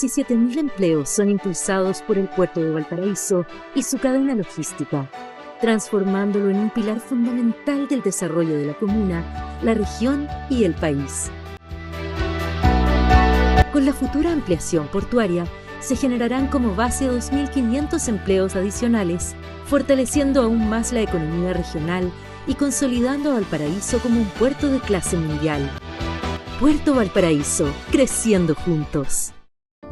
17.000 empleos son impulsados por el puerto de Valparaíso y su cadena logística, transformándolo en un pilar fundamental del desarrollo de la comuna, la región y el país. Con la futura ampliación portuaria, se generarán como base 2.500 empleos adicionales, fortaleciendo aún más la economía regional y consolidando a Valparaíso como un puerto de clase mundial. Puerto Valparaíso, creciendo juntos.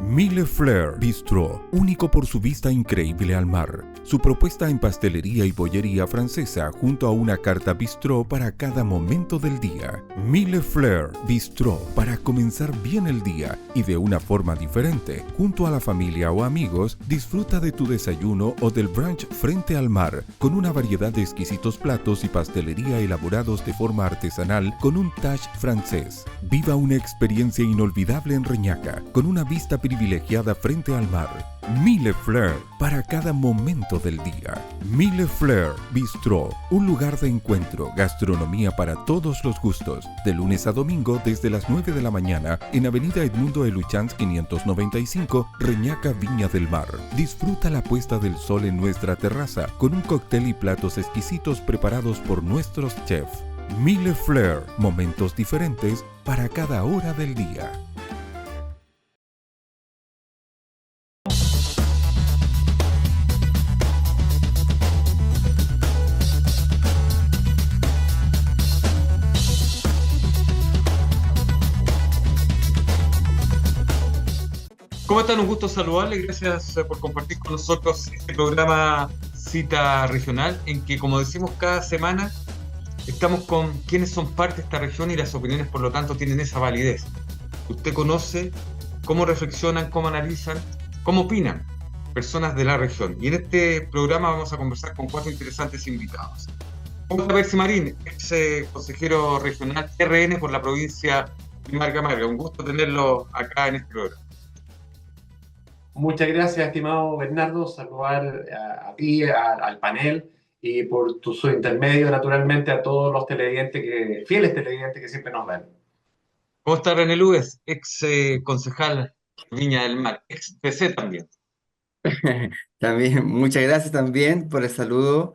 Mille Fleurs Bistro, único por su vista increíble al mar. Su propuesta en pastelería y bollería francesa junto a una carta bistró para cada momento del día. Mille Fleurs Bistro, para comenzar bien el día y de una forma diferente. Junto a la familia o amigos, disfruta de tu desayuno o del brunch frente al mar, con una variedad de exquisitos platos y pastelería elaborados de forma artesanal con un touch francés. Viva una experiencia inolvidable en Reñaca, con una vista privilegiada frente al mar. Mille Fleurs, para cada momento del día. Mille Fleurs Bistro, un lugar de encuentro, gastronomía para todos los gustos. De lunes a domingo desde las 9 de la mañana en Avenida Edmundo Eluchans 595, Reñaca, Viña del Mar. Disfruta la puesta del sol en nuestra terraza con un cóctel y platos exquisitos preparados por nuestros chefs. Mille Fleurs, momentos diferentes para cada hora del día. ¿Cómo están? Un gusto saludarles. Gracias por compartir con nosotros este programa Cita Regional, en que, como decimos cada semana, estamos con quienes son parte de esta región y las opiniones, por lo tanto, tienen esa validez. Usted conoce cómo reflexionan, cómo analizan, cómo opinan personas de la región. Y en este programa vamos a conversar con 4 interesantes invitados. Juan Percy Marín, ex consejero regional RN por la provincia de Marga Marga. Un gusto tenerlo acá en este programa. Muchas gracias, estimado Bernardo. Saludar a ti, al panel y por su intermedio, naturalmente, a todos los televidentes, fieles televidentes que siempre nos ven. ¿Cómo está René Lúez, ex concejal de Viña del Mar, ex PC también? También, muchas gracias también por el saludo,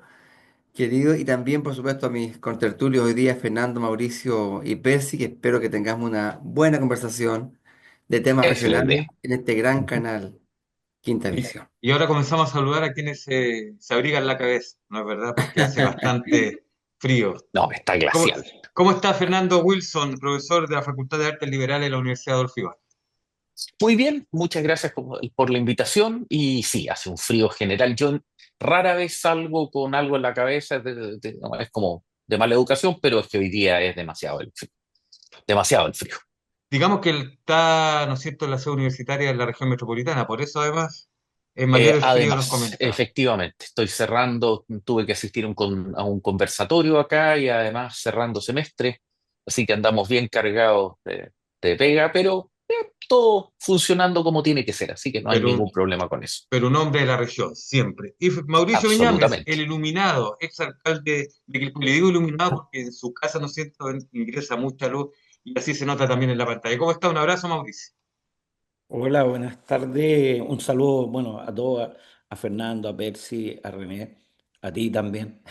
querido, y también, por supuesto, a mis contertulios hoy día, Fernando, Mauricio y Percy, que espero que tengamos una buena conversación de temas Esa es la idea. regionales en este gran canal, Quinta Visión. Y ahora comenzamos a saludar a quienes se abrigan la cabeza, ¿no es verdad? Porque hace bastante frío. No, está glacial. ¿Cómo está Fernando Wilson, profesor de la Facultad de Artes Liberales de la Universidad Adolfo Ibáñez? Muy bien, muchas gracias por la invitación. Y sí, hace un frío general. Yo rara vez salgo con algo en la cabeza, no, es como de mala educación, pero es que hoy día es demasiado el frío. Demasiado el frío. Digamos que él está, ¿no es cierto?, en la sede universitaria de la región metropolitana, por eso además es mayor el frío, nos Además, comentaba. efectivamente, estoy cerrando, tuve que asistir a un conversatorio acá y además cerrando semestre, así que andamos bien cargados de pega, pero todo funcionando como tiene que ser, así que no hay ningún problema con eso. Pero un hombre de la región, siempre. Y Mauricio Viñames, Absolutamente. el iluminado, exalcalde, le digo iluminado porque en su casa, ¿no es cierto?, ingresa mucha luz y así se nota también en la pantalla. ¿Cómo está? Un abrazo, Mauricio. Hola, buenas tardes. Un saludo, bueno, a todos, a Fernando, a Percy, a René, a ti también,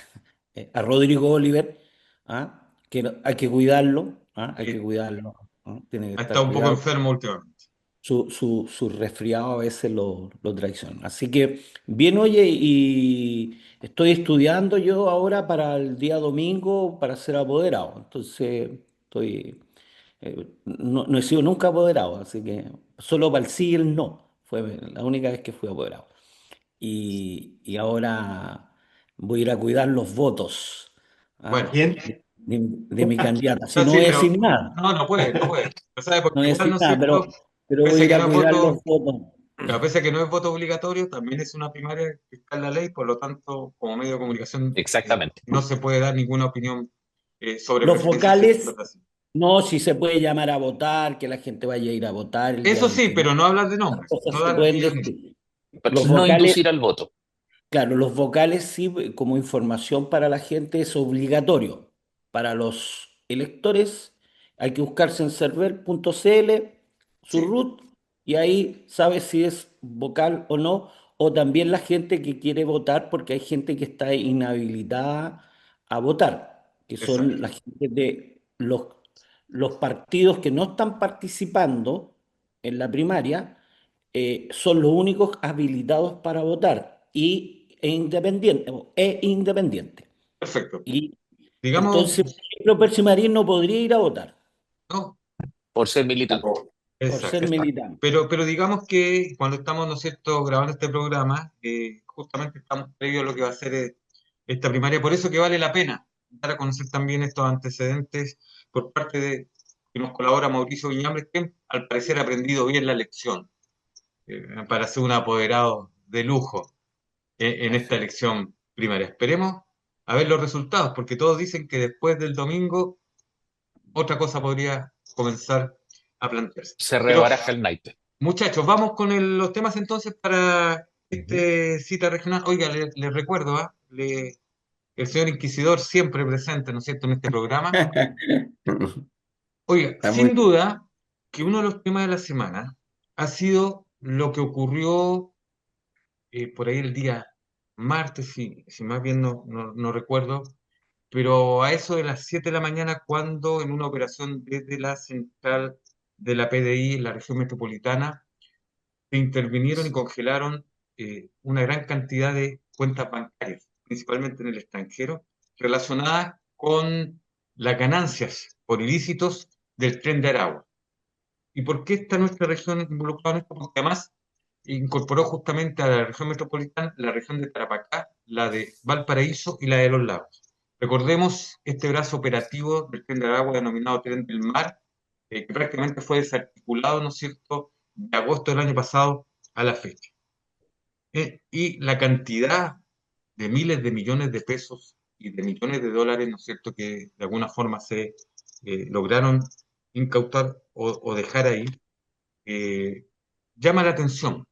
a Rodrigo Oliver, ¿ah? Que hay que cuidarlo, ¿ah? Hay que cuidarlo, ¿ah? Tiene que Ha estar estado un poco cuidado. enfermo últimamente. Su resfriado a veces lo traiciona. Así que, bien, oye, y estoy estudiando yo ahora para el día domingo para ser apoderado. Entonces, no he sido nunca apoderado, así que solo para el sí y el no. Fue la única vez que fui apoderado. Y ahora voy a ir a cuidar los votos, ¿ah? Bueno, ¿Quién? de mi candidata. Si no, no sí, voy a pero decir nada, no puede, no puede. Lo sabe, no porque voy a igual, decir ¿no es nada, cierto? pero voy Pese a a ir que a no es cuidar voto, los votos. claro, pese a que no es voto obligatorio, también es una primaria que está en la ley, por lo tanto, como medio de comunicación, Exactamente. no se puede dar ninguna opinión sobre Los preferencias, vocales, etcétera, así. no, si se puede llamar a votar, que la gente vaya a ir a votar el día Eso sí, 29. pero no hablar de Las nombres, cosas no se dar pueden ni inicio. decir. Pero Los no vocales, inducir al voto. claro, los vocales sí, como información para la gente es obligatorio. Para los electores hay que buscarse en server.cl su Sí. root Y ahí sabes si es vocal o no, o también la gente que quiere votar, porque hay gente que está inhabilitada a votar, que son Exacto. la gente de los partidos que no están participando en la primaria, son los únicos habilitados para votar e independiente. Perfecto. Y Digamos, entonces, por ejemplo, Percy Marín no podría ir a votar no, por ser militante. por ser exacto. militante. Pero digamos que cuando estamos, ¿no es cierto?, grabando este programa, justamente estamos previo a lo que va a ser esta primaria, por eso que vale la pena dar a conocer también estos antecedentes por parte de que nos colabora Mauricio Viñambre, que al parecer ha aprendido bien la lección para ser un apoderado de lujo en esta Así. elección primaria. Esperemos a ver los resultados, porque todos dicen que después del domingo otra cosa podría comenzar a plantearse. Se Pero rebaraja el naipe. muchachos, vamos con los temas entonces para Ujú. este cita regional. Oiga, les recuerdo, el señor Inquisidor siempre presente, ¿no es cierto?, en este programa. Oiga, Está muy sin duda que uno de los temas de la semana ha sido lo que ocurrió por ahí el día martes, si más bien no recuerdo, pero a eso de las 7 de la mañana, cuando en una operación desde la central de la PDI en la región metropolitana, se intervinieron y congelaron una gran cantidad de cuentas bancarias, principalmente en el extranjero, relacionadas con las ganancias por ilícitos del Tren de Aragua. ¿Y por qué está nuestra región involucrada en esto? Porque además incorporó justamente a la región metropolitana la región de Tarapacá, la de Valparaíso y la de Los Lagos. Recordemos este brazo operativo del Tren de Aragua denominado Tren del Mar, que prácticamente fue desarticulado, ¿no es cierto?, de agosto del año pasado a la fecha. Y la cantidad de miles de millones de pesos y de millones de dólares, ¿no es cierto?, que de alguna forma se lograron incautar o dejar ahí, eh, llama la atención,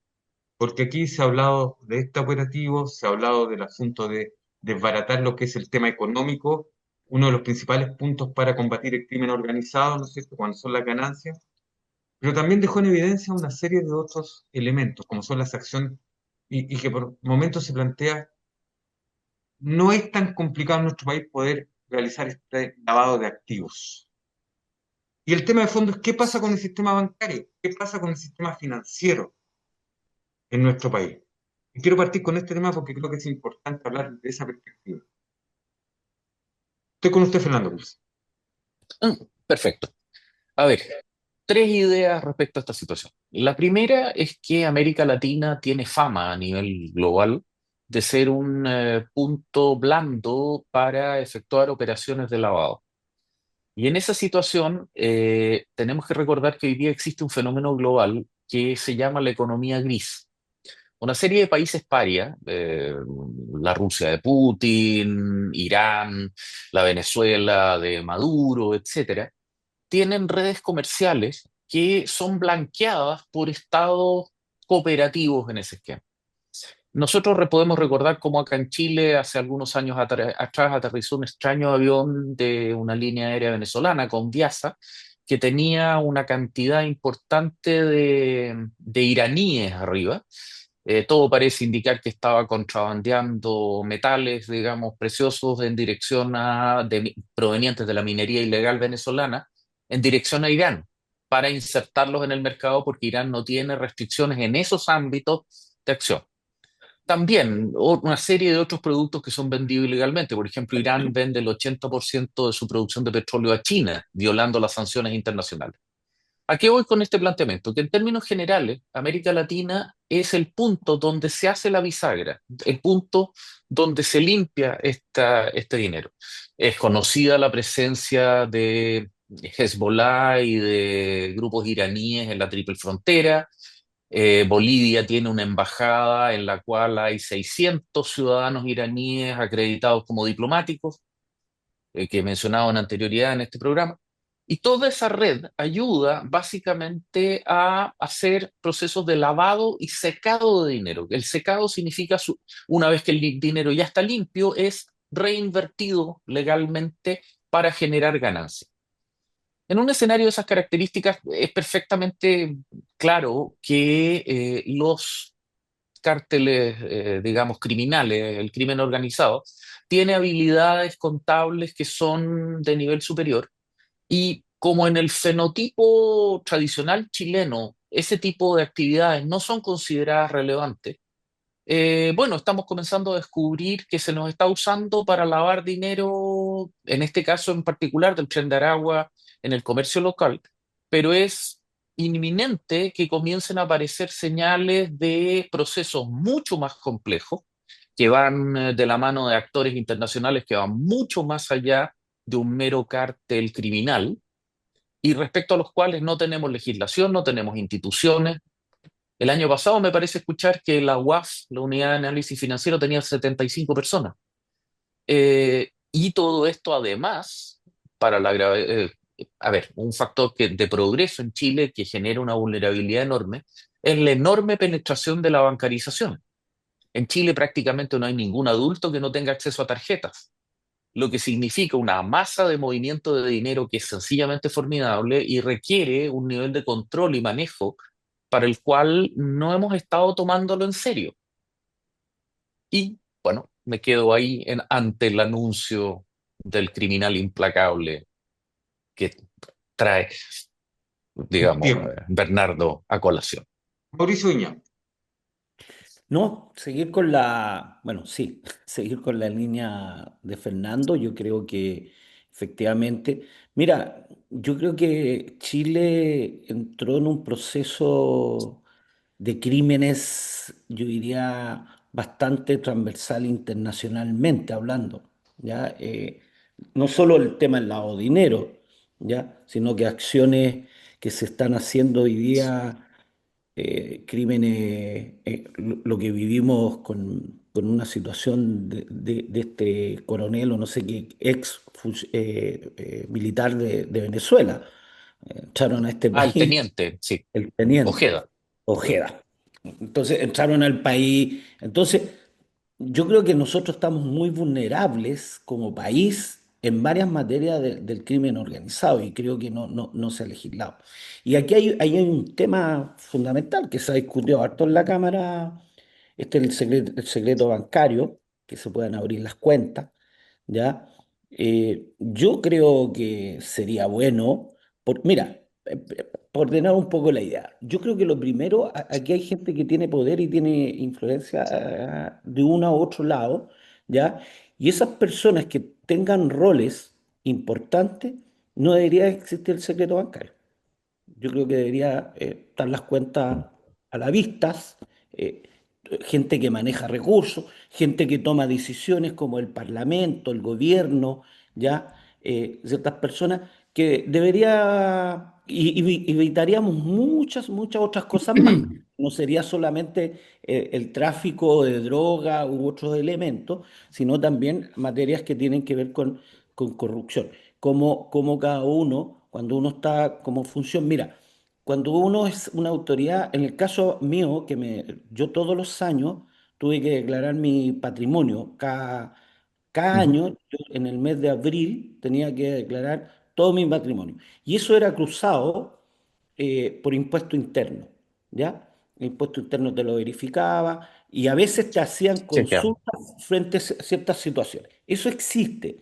porque aquí se ha hablado de este operativo, se ha hablado del asunto de desbaratar lo que es el tema económico, uno de los principales puntos para combatir el crimen organizado, ¿no es cierto?, cuando son las ganancias, pero también dejó en evidencia una serie de otros elementos, como son las acciones, y que por momentos se plantea, no es tan complicado en nuestro país poder realizar este lavado de activos. Y el tema de fondo es qué pasa con el sistema bancario, qué pasa con el sistema financiero en nuestro país. Y quiero partir con este tema porque creo que es importante hablar de esa perspectiva. Estoy con usted, Fernando Cruz. Perfecto. A ver, tres ideas respecto a esta situación. La primera es que América Latina tiene fama a nivel global de ser un punto blando para efectuar operaciones de lavado. Y en esa situación tenemos que recordar que hoy día existe un fenómeno global que se llama la economía gris. Una serie de países paria, la Rusia de Putin, Irán, la Venezuela de Maduro, etcétera, tienen redes comerciales que son blanqueadas por estados cooperativos en ese esquema. Nosotros podemos recordar cómo acá en Chile hace algunos años atrás aterrizó un extraño avión de una línea aérea venezolana con Viasa que tenía una cantidad importante de iraníes arriba. Todo parece indicar que estaba contrabandeando metales, digamos, preciosos en dirección provenientes de la minería ilegal venezolana, en dirección a Irán, para insertarlos en el mercado porque Irán no tiene restricciones en esos ámbitos de acción. También una serie de otros productos que son vendidos ilegalmente. Por ejemplo, Irán vende el 80% de su producción de petróleo a China, violando las sanciones internacionales. ¿A qué voy con este planteamiento? Que en términos generales, América Latina es el punto donde se hace la bisagra, el punto donde se limpia este dinero. Es conocida la presencia de Hezbollah y de grupos iraníes en la triple frontera. Bolivia tiene una embajada en la cual hay 600 ciudadanos iraníes acreditados como diplomáticos, que he mencionado en anterioridad en este programa. Y toda esa red ayuda básicamente a hacer procesos de lavado y secado de dinero. El secado significa, una vez que el dinero ya está limpio, es reinvertido legalmente para generar ganancias. En un escenario de esas características es perfectamente claro que los cárteles, digamos, criminales, el crimen organizado, tiene habilidades contables que son de nivel superior y como en el fenotipo tradicional chileno, ese tipo de actividades no son consideradas relevantes, bueno, estamos comenzando a descubrir que se nos está usando para lavar dinero, en este caso en particular del Tren de Aragua, en el comercio local, pero es inminente que comiencen a aparecer señales de procesos mucho más complejos, que van de la mano de actores internacionales que van mucho más allá de un mero cártel criminal, y respecto a los cuales no tenemos legislación, no tenemos instituciones. El año pasado me parece escuchar que la UAF, la Unidad de Análisis Financiero, tenía 75 personas. Y todo esto además, para la a ver, un factor de progreso en Chile que genera una vulnerabilidad enorme, es la enorme penetración de la bancarización. En Chile prácticamente no hay ningún adulto que no tenga acceso a tarjetas, lo que significa una masa de movimiento de dinero que es sencillamente formidable y requiere un nivel de control y manejo para el cual no hemos estado tomándolo en serio. Y bueno, me quedo ahí ante el anuncio del criminal implacable que trae, digamos, Bien. Bernardo a colación. Mauricio Viña. No, seguir con la, bueno, sí, seguir con la línea de Fernando, yo creo que efectivamente, mira, yo creo que Chile entró en un proceso de crímenes, yo diría, bastante transversal internacionalmente hablando, ¿ya? No solo el tema del lavado de dinero, ¿ya? Sino que acciones que se están haciendo hoy día, crímenes, lo que vivimos con una situación de este coronel o no sé qué, militar de Venezuela. Echaron a este Al país teniente, sí, el teniente, Ojeda. Ojeda. Entonces entraron al país. Entonces, yo creo que nosotros estamos muy vulnerables como país en varias materias del crimen organizado y creo que no se ha legislado. Y aquí hay un tema fundamental que se ha discutido harto en la Cámara, este es el secreto bancario, que se puedan abrir las cuentas, ¿ya? Yo creo que sería bueno, mira, por ordenar un poco la idea, yo creo que lo primero, aquí hay gente que tiene poder y tiene influencia de uno u otro lado, ¿ya? Y esas personas que tengan roles importantes, no debería existir el secreto bancario. Yo creo que debería estar las cuentas a la vista, eh, gente que maneja recursos, gente que toma decisiones como el Parlamento, el gobierno, ya ciertas personas que debería y evitaríamos muchas otras cosas más. No sería solamente el tráfico de droga u otros elementos, sino también materias que tienen que ver con corrupción. Como cada uno, cuando uno está como función, mira, cuando uno es una autoridad, en el caso mío, yo todos los años tuve que declarar mi patrimonio. Cada Ujú. año, yo en el mes de abril, tenía que declarar todo mi patrimonio. Y eso era cruzado por impuesto interno, ¿ya? El impuesto interno te lo verificaba y a veces te hacían Chequeamos. consultas frente a ciertas situaciones. Eso existe,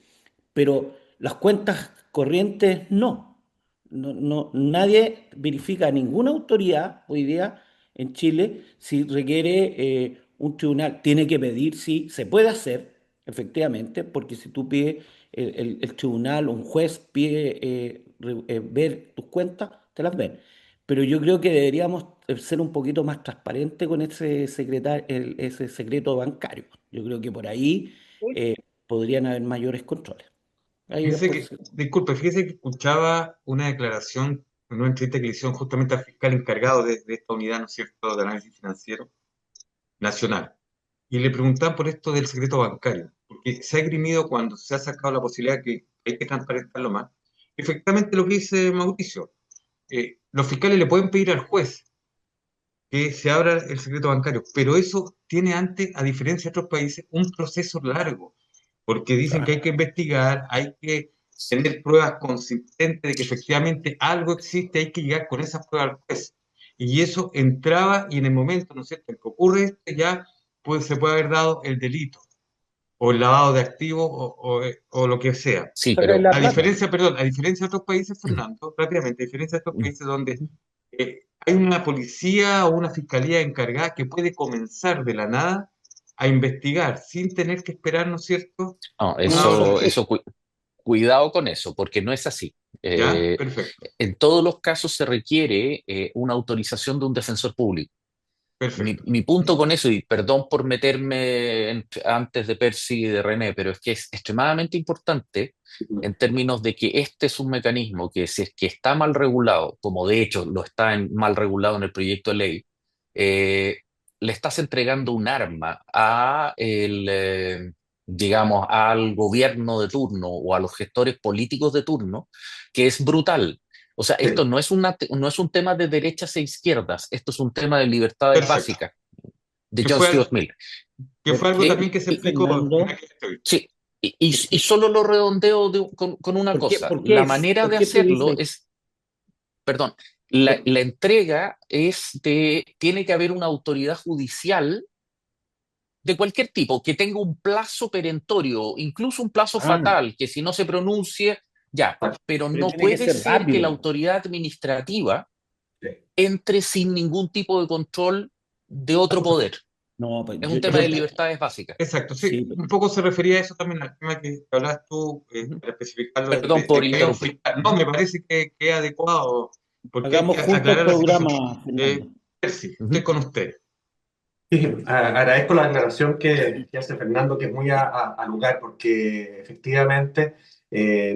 pero las cuentas corrientes no. Nadie verifica, ninguna autoridad hoy día en Chile si requiere un tribunal. Tiene que pedir, sí, se puede hacer, efectivamente, porque si tú pides, el tribunal, un juez pide ver tus cuentas, te las ven. Pero yo creo que deberíamos ser un poquito más transparentes con ese secreto bancario. Yo creo que por ahí podrían haber mayores controles. Ahí Fíjese después. que, disculpe, fíjese que escuchaba una declaración en una entrevista que le hicieron justamente al fiscal encargado de esta unidad, ¿no es cierto?, de análisis financiero nacional. Y le preguntaban por esto del secreto bancario, porque se ha esgrimido cuando se ha sacado la posibilidad que hay que transparentarlo más. Efectivamente lo que dice Mauricio, los fiscales le pueden pedir al juez que se abra el secreto bancario, pero eso tiene antes, a diferencia de otros países, un proceso largo, porque dicen que hay que investigar, hay que tener pruebas consistentes de que efectivamente algo existe, hay que llegar con esas pruebas al juez. Y eso entraba y en el momento, ¿no es cierto?, en que ocurre esto, ya pues, se puede haber dado el delito o el lavado de activos o lo que sea. Sí, Sacar pero la A plata. diferencia, perdón, a diferencia de otros países, Fernando, rápidamente, a diferencia de otros países donde hay una policía o una fiscalía encargada que puede comenzar de la nada a investigar sin tener que esperar, ¿no es cierto?, no, una orden eso, judicial. cuidado con eso, porque no es así. ¿Ya? Perfecto, En todos los casos se requiere una autorización de un defensor público. Mi, perfecto. mi punto con eso, y perdón por meterme antes de Percy y de René, pero es que es extremadamente importante en términos de que este es un mecanismo que si es que está mal regulado, como de hecho lo está mal regulado en el proyecto de ley, eh, le estás entregando un arma digamos, al gobierno de turno o a los gestores políticos de turno, que es brutal. O sea, esto Sí. no es un tema de derechas e izquierdas, esto es un tema de libertades Perfecto. básicas, de Que John fue, Stuart Mill. que fue ¿Por algo qué, también que se explicó en Fernando? aquella entrevista. Sí, y solo lo redondeo con una ¿Por qué, cosa. La manera por de qué tú hacerlo dices? es, perdón, la entrega tiene que haber una autoridad judicial de cualquier tipo que tenga un plazo perentorio, incluso un plazo Ah, fatal, que si no se pronuncie, ya, pero pero no tiene que puede ser ser que la rápido. autoridad administrativa Sí. entre sin ningún tipo de control de otro poder. No, pues Es un tema Pero, de libertades básicas. exacto, sí, sí, un poco se refería a eso también al tema que hablas tú, Ujú. para especificarlo, Perdón por de que haya un interrumpir. fiscal. No, Ujú, me parece que es adecuado, porque hay hagamos que juntos el aclarar la situación. programa, Fernando. Percy, estoy ujú. con usted. Sí, agradezco la aclaración que hace Fernando, que es muy a lugar, porque efectivamente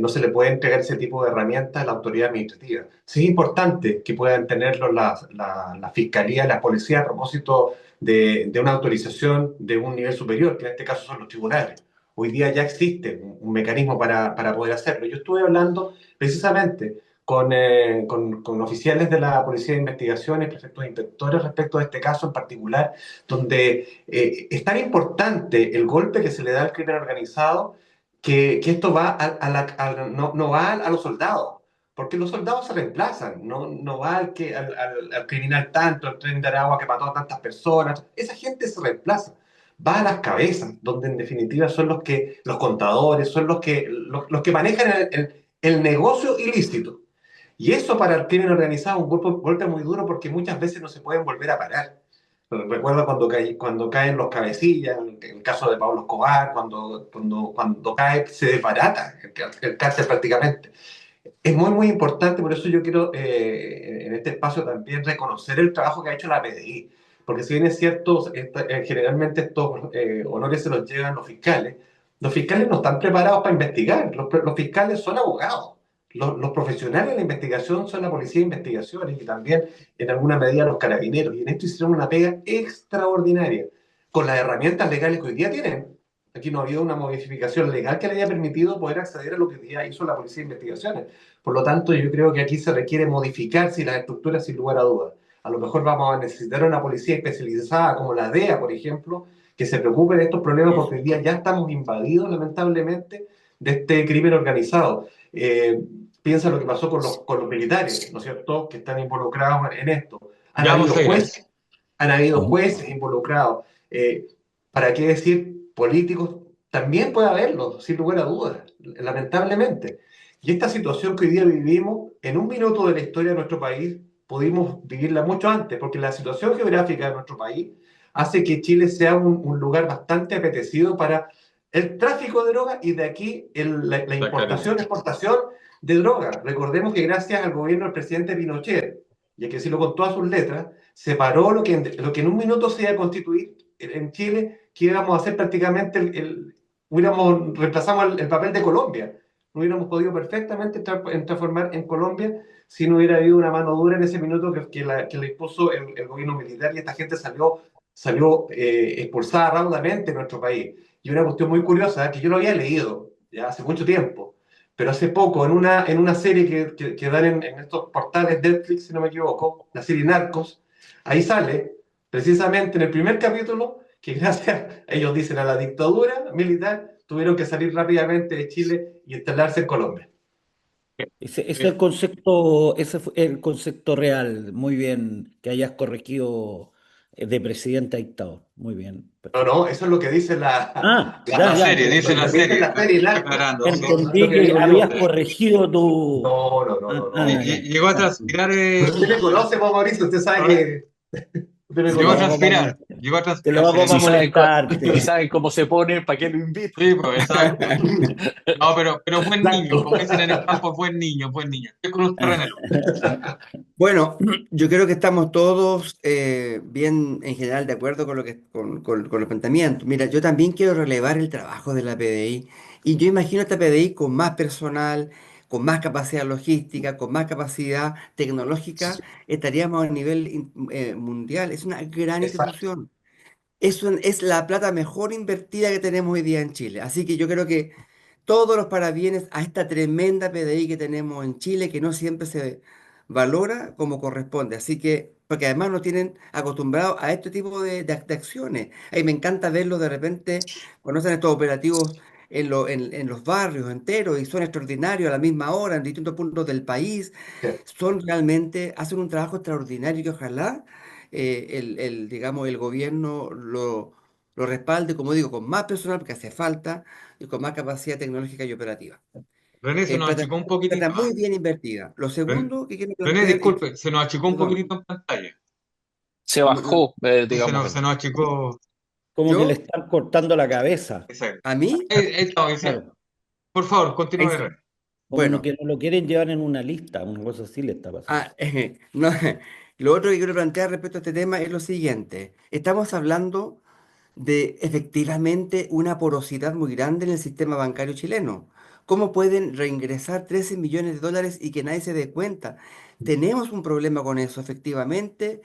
no se le puede entregar ese tipo de herramientas a la autoridad administrativa. Sí es importante que puedan tenerlo la fiscalía, la policía a propósito de una autorización de un nivel superior, que en este caso son los tribunales. Hoy día ya existe un mecanismo para poder hacerlo. Yo estuve hablando precisamente con oficiales de la Policía de Investigaciones, prefectos e inspectores respecto a este caso en particular, donde es tan importante el golpe que se le da al crimen organizado que esto va no va a los soldados, porque los soldados se reemplazan, no va al criminal tanto, al tren de Aragua que mató a tantas personas, esa gente se reemplaza. Va a las cabezas, donde en definitiva son los contadores, son los que manejan el negocio ilícito. Y eso para el crimen organizado es un golpe muy duro porque muchas veces no se pueden volver a parar. Recuerdo cuando caen los cabecillas, en el caso de Pablo Escobar, cuando cae, se desbarata el cárcel prácticamente. Es muy importante, por eso yo quiero en este espacio también reconocer el trabajo que ha hecho la PDI, porque si bien es cierto, generalmente estos honores se los llevan los fiscales no están preparados para investigar, los fiscales son abogados, los profesionales de la investigación son la policía de investigaciones y también en alguna medida los carabineros, y en esto hicieron una pega extraordinaria, con las herramientas legales que hoy día tienen. Aquí no ha habido una modificación legal que le haya permitido poder acceder a lo que hoy día hizo la Policía de Investigaciones. Por lo tanto, yo creo que aquí se requiere modificar si las estructuras sin lugar a dudas. A lo mejor vamos a necesitar una policía especializada como la DEA, por ejemplo, que se preocupe de estos problemas porque hoy día ya estamos invadidos, lamentablemente, de este crimen organizado. Piensa lo que pasó con los militares, ¿no es cierto?, que están involucrados en esto. Han Ya vamos habido a ir a eso. jueces, han habido Ujú. jueces involucrados. ¿Para qué decir políticos? También puede haberlo, sin lugar a dudas, lamentablemente. Y esta situación que hoy día vivimos, en un minuto de la historia de nuestro país, pudimos vivirla mucho antes, porque la situación geográfica de nuestro país hace que Chile sea un lugar bastante apetecido para el tráfico de drogas y de aquí la Sacar el importación, dinero. exportación de drogas. Recordemos que gracias al gobierno del presidente Pinochet, y hay que decirlo con todas sus letras, se paró lo que en un minuto se iba a constituir en Chile, que íbamos a hacer prácticamente reemplazamos el papel de Colombia. No hubiéramos podido perfectamente transformar en Colombia si no hubiera habido una mano dura en ese minuto que le impuso el gobierno militar y esta gente salió expulsada raudamente de nuestro país. Y una cuestión muy curiosa, que yo lo había leído ya hace mucho tiempo, pero hace poco en una serie que dan en estos portales Netflix, si no me equivoco, la serie Narcos, ahí sale precisamente en el primer capítulo que gracias, ellos dicen, a la dictadura militar, tuvieron que salir rápidamente de Chile y instalarse en Colombia. Ese es Eh, ese fue el concepto real. Muy bien que hayas corregido de presidente a dictador. Muy bien, No, perfecto. no, eso es lo que dice la, Ah, la ya, ya. serie, dice lo la que dice serie, la serie Narcos, aclarando, sí. no, no es lo Entendí que que digo yo. habías corregido tu... No, no, no, no, Ah, no. ya, Llegó a ya. transpirar, Pero usted me conoce, pues, Mauricio, usted sabe que usted me Te lo conoce. hago para molestar. llegó a Te lo transpirar, hago señor. para Si saben, si molestarte. saben cómo se pone, ¿para qué lo invito? Sí, pues, exacto. No, pero buen niño, Exacto. como dicen en el campo, buen niño, buen niño. Estoy con usted, René. Bueno, yo creo que estamos todos bien en general de acuerdo con con los planteamientos. Mira, yo también quiero relevar el trabajo de la PDI y yo imagino esta PDI con más personal, con más capacidad logística, con más capacidad tecnológica, estaríamos a nivel mundial. Es una gran Exacto. institución. Es la plata mejor invertida que tenemos hoy día en Chile. Así que yo creo que todos los parabienes a esta tremenda PDI que tenemos en Chile, que no siempre se valora como corresponde. Así que, porque además nos tienen acostumbrados a este tipo de acciones. A mí me encanta verlos de repente, cuando hacen estos operativos en los barrios enteros y son extraordinarios a la misma hora en distintos puntos del país. Son realmente, hacen un trabajo extraordinario que ojalá digamos, el gobierno lo respalde, como digo, con más personal, porque hace falta, y con más capacidad tecnológica y operativa. René, se nos Plata, achicó un plata poquitito. muy bien invertida. Lo René, segundo que quiero René, plantear, disculpe, se nos achicó un perdón, poquitito en pantalla. Se no- no- bajó, Sí, digamos. se nos achicó. Como que le yo, están cortando la cabeza. Exacto. a mí, Ahí estamos, dice. Claro. Por favor, ahí continúe, sí. René. Como Bueno, que no lo quieren llevar en una lista. Una cosa así le está pasando. no, lo otro que quiero plantear respecto a este tema es lo siguiente. Estamos hablando de efectivamente una porosidad muy grande en el sistema bancario chileno. ¿Cómo pueden reingresar 13 millones de dólares y que nadie se dé cuenta? Tenemos un problema con eso, efectivamente,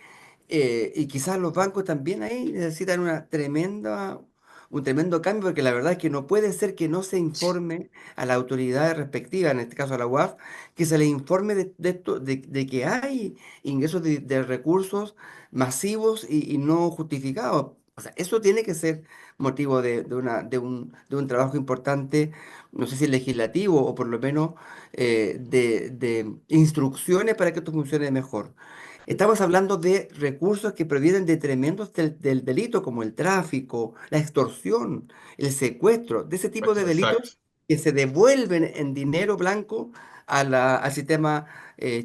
y quizás los bancos también ahí necesitan un tremendo cambio, porque la verdad es que no puede ser que no se informe a la autoridad respectiva, en este caso a la UAF, que se le informe de esto, de que hay ingresos de recursos masivos y no justificados. O sea, eso tiene que ser motivo de un trabajo importante, no sé si legislativo o por lo menos de instrucciones para que esto funcione mejor. Estamos hablando de recursos que provienen de tremendos del delito, como el tráfico, la extorsión, el secuestro, de ese tipo de Exacto. delitos que se devuelven en dinero blanco al sistema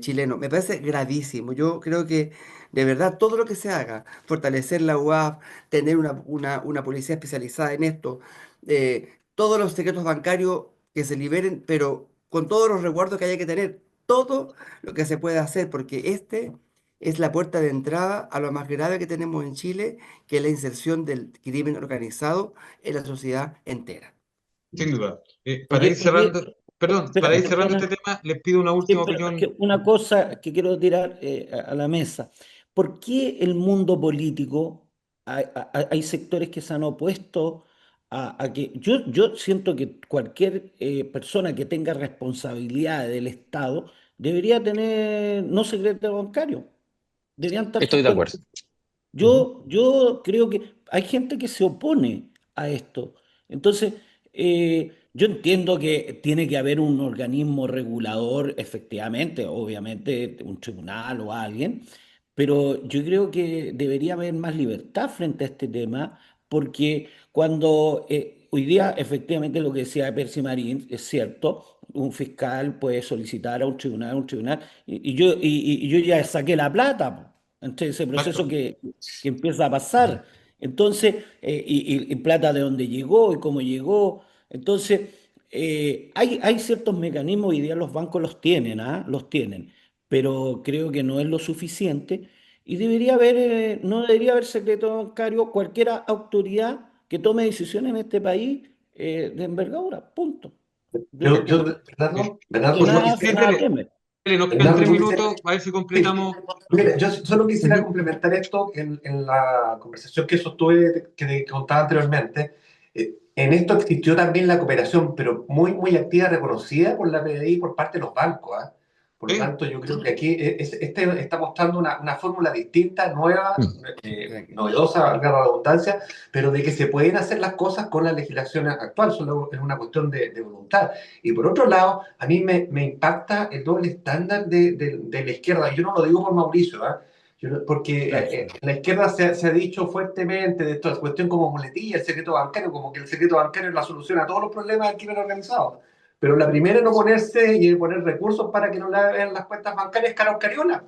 chileno. Me parece gravísimo. Yo creo que de verdad todo lo que se haga, fortalecer la UAF, tener una policía especializada en esto, todos los secretos bancarios que se liberen, pero con todos los resguardos que haya que tener, todo lo que se puede hacer, porque este es la puerta de entrada a lo más grave que tenemos en Chile, que es la inserción del crimen organizado en la sociedad entera. Sin duda. Para ir Oye, cerrando, perdón, para espérame, ir cerrando este perdona. tema, les pido una Sí, última pero es opinión. que una cosa que quiero tirar a la mesa. ¿Por qué el mundo político, hay sectores que se han opuesto a que... Yo siento que cualquier persona que tenga responsabilidad del Estado debería tener no secreto bancario, deberían estar sus Estoy de cuentas. acuerdo. Ujú. Yo creo que hay gente que se opone a esto. Entonces, yo entiendo que tiene que haber un organismo regulador, efectivamente, obviamente, un tribunal o alguien, pero yo creo que debería haber más libertad frente a este tema, porque cuando hoy día, efectivamente, lo que decía Percy Marín es cierto, un fiscal puede solicitar a un tribunal, y yo ya saqué la plata, po. Entonces, ese proceso Exacto. que empieza a pasar. Entonces, y plata de dónde llegó y cómo llegó. Entonces, hay ciertos mecanismos, hoy día los bancos los tienen, ¿ah? Los tienen, pero creo que no es lo suficiente y debería haber, no debería haber secreto bancario, cualquier autoridad que tome decisiones en este país de envergadura, punto. Eh, Bernardo, Que Bernardo, yo nada, sí, quisiera, nada dele, teme. dele, nos quedan Bernardo, tres yo quisiera, minutos, a ver si sí, completamos. mira, yo solo quisiera Ujú. complementar esto en la conversación que sostuve, que te contaba anteriormente. En esto existió también la cooperación, pero muy, muy activa, reconocida por la PDI por parte de los bancos, ¿ah? Por lo Sí. tanto, yo creo que aquí este está mostrando una fórmula distinta, nueva, novedosa, valga la redundancia, pero de que se pueden hacer las cosas con la legislación actual, solo es una cuestión de voluntad. Y por otro lado, a mí me impacta el doble estándar de la izquierda. Yo no lo digo por Mauricio, ¿ah? Porque Claro. en la izquierda se ha dicho fuertemente de esta cuestión como muletilla, el secreto bancario, como que el secreto bancario es la solución a todos los problemas del crimen organizado. Pero la primera es no ponerse y poner recursos para que no le vean las cuentas bancarias Carlos Cariola.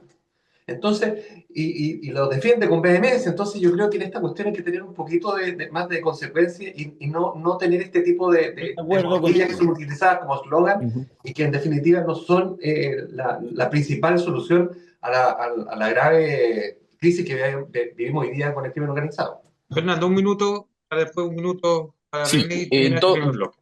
Entonces, y lo defiende con vehemencia. Entonces, yo creo que en esta cuestión hay que tener un poquito más de consecuencia y no tener este tipo Estoy de de acuerdo muletillas que contigo. son utilizadas como eslogan Ujú. y que en definitiva no son la principal solución a la grave crisis que vivimos hoy día con el crimen organizado. Fernando, un minuto, para después un minuto para Sí, René y terminar este primer bloque.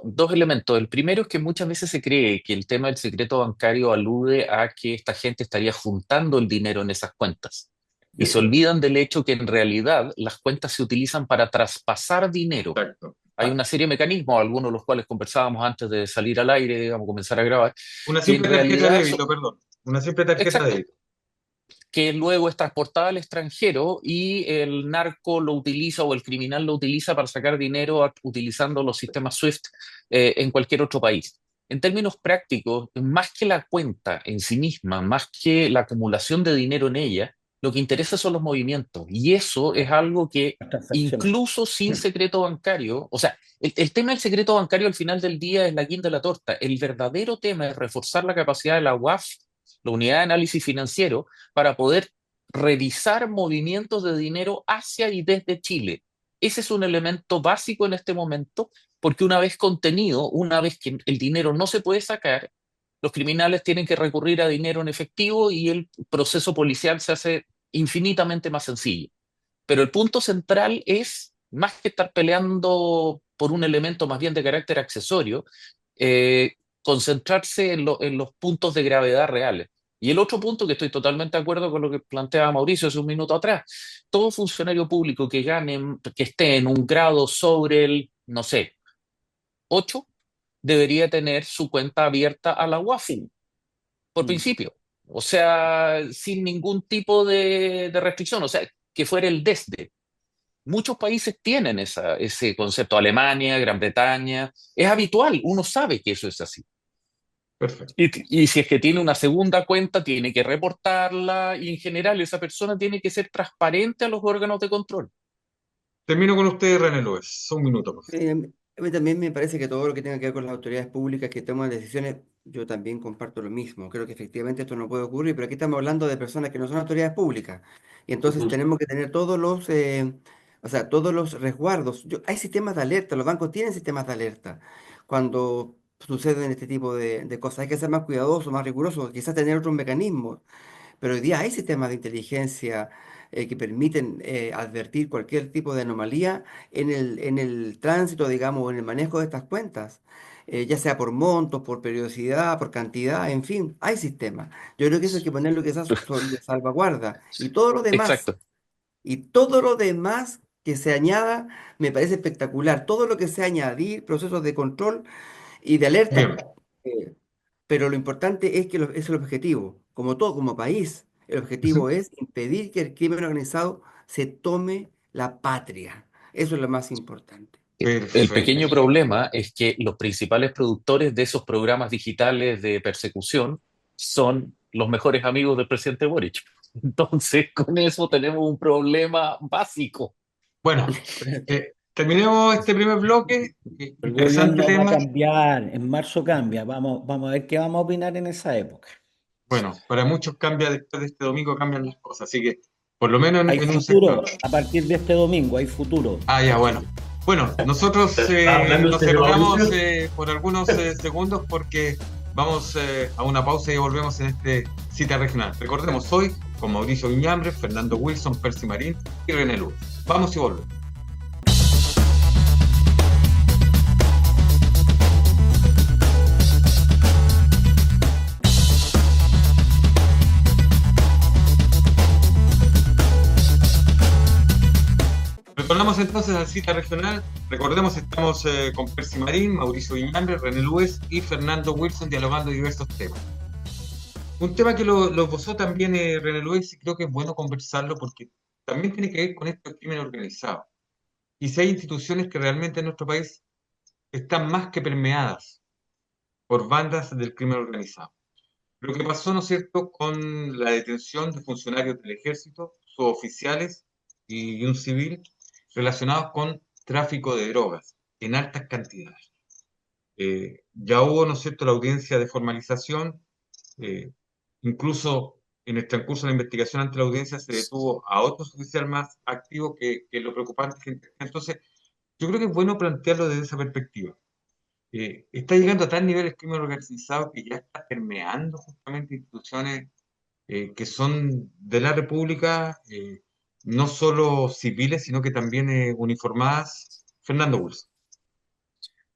dos elementos. El primero es que muchas veces se cree que el tema del secreto bancario alude a que esta gente estaría juntando el dinero en esas cuentas. Y se olvidan del hecho que en realidad las cuentas se utilizan para traspasar dinero. Exacto. Hay una serie de mecanismos, algunos de los cuales conversábamos antes de salir al aire, digamos, comenzar a grabar, Una que en simple tarjeta de realidad débito, perdón. Una simple tarjeta de exacto, débito. que luego es transportada al extranjero y el narco lo utiliza o el criminal lo utiliza para sacar dinero utilizando los sistemas SWIFT en cualquier otro país. En términos prácticos, más que la cuenta en sí misma, más que la acumulación de dinero en ella, lo que interesa son los movimientos. Y eso es algo que Las transacciones. incluso sin secreto bancario, o sea, el tema del secreto bancario al final del día es la guinda de la torta. El verdadero tema es reforzar la capacidad de la UAF, la Unidad de Análisis Financiero, para poder revisar movimientos de dinero hacia y desde Chile. Ese es un elemento básico en este momento, porque una vez contenido, una vez que el dinero no se puede sacar, los criminales tienen que recurrir a dinero en efectivo y el proceso policial se hace infinitamente más sencillo. Pero el punto central es, más que estar peleando por un elemento más bien de carácter accesorio, concentrarse en los puntos de gravedad reales. Y el otro punto, que estoy totalmente de acuerdo con lo que planteaba Mauricio hace un minuto atrás, todo funcionario público que gane, que esté en un grado sobre el, no sé, 8, debería tener su cuenta abierta a la UAFI, por Mm. principio. O sea, sin ningún tipo de restricción, o sea, que fuera el desde. Muchos países tienen ese concepto, Alemania, Gran Bretaña, es habitual, uno sabe que eso es así. Perfecto. Y si es que tiene una segunda cuenta, tiene que reportarla y en general esa persona tiene que ser transparente a los órganos de control. Termino con usted, René López. Un minuto, por favor. A mí también me parece que todo lo que tenga que ver con las autoridades públicas que toman decisiones, yo también comparto lo mismo. Creo que efectivamente esto no puede ocurrir, pero aquí estamos hablando de personas que no son autoridades públicas. Y entonces tenemos que tener o sea, todos los resguardos. Hay sistemas de alerta, los bancos tienen sistemas de alerta. Cuando suceden este tipo de cosas, hay que ser más cuidadosos, más rigurosos, quizás tener otros mecanismos. Pero hoy día hay sistemas de inteligencia que permiten advertir cualquier tipo de anomalía en el tránsito, digamos, o en el manejo de estas cuentas, ya sea por montos, por periodicidad, por cantidad, en fin, hay sistemas. Yo creo que eso hay que ponerlo que sea de salvaguarda. Exacto. Y todo lo demás que se añada me parece espectacular. Todo lo que sea añadir, procesos de control y de Bien. alerta. eh, pero lo importante es que es el objetivo, como todo, como país. El objetivo es impedir que el crimen organizado se tome la patria. Eso es lo más importante. El Perfecto. pequeño problema es que los principales productores de esos programas digitales de persecución son los mejores amigos del presidente Boric. Entonces, con eso tenemos un problema básico. Bueno, terminemos este primer bloque. El Interesante gobierno va a tema. cambiar, en marzo cambia. Vamos a ver qué vamos a opinar en esa época. Bueno, para muchos cambia después de este domingo, cambian las cosas. Así que, por lo menos Hay en un futuro, sector. a partir de este domingo hay futuro. Ah, ya, bueno. Bueno, nosotros hablando nos de separamos Mauricio. por algunos segundos porque vamos a una pausa y volvemos en este cita regional. Recordemos hoy con Mauricio Viñambre, Fernando Wilson, Percy Marín y René Luz. Vamos y volvemos. Retornamos entonces a cita regional. Recordemos, estamos con Percy Marín, Mauricio Viñambre, René Luez y Fernando Wilson dialogando diversos temas. Un tema que lo esbozó también René Luis y creo que es bueno conversarlo porque también tiene que ver con esto del crimen organizado. Y si hay instituciones que realmente en nuestro país están más que permeadas por bandas del crimen organizado. Lo que pasó, ¿no es cierto?, con la detención de funcionarios del ejército, suboficiales y un civil relacionados con tráfico de drogas en altas cantidades. Ya hubo, ¿no es cierto?, la audiencia de formalización, eh, incluso en el transcurso de la investigación ante la audiencia se detuvo a otro oficial más activo que lo preocupante. Entonces, yo creo que es bueno plantearlo desde esa perspectiva. Está llegando a tal nivel el crimen organizado que ya está permeando justamente instituciones que son de la República, no solo civiles, sino que también uniformadas. Fernando Bulls.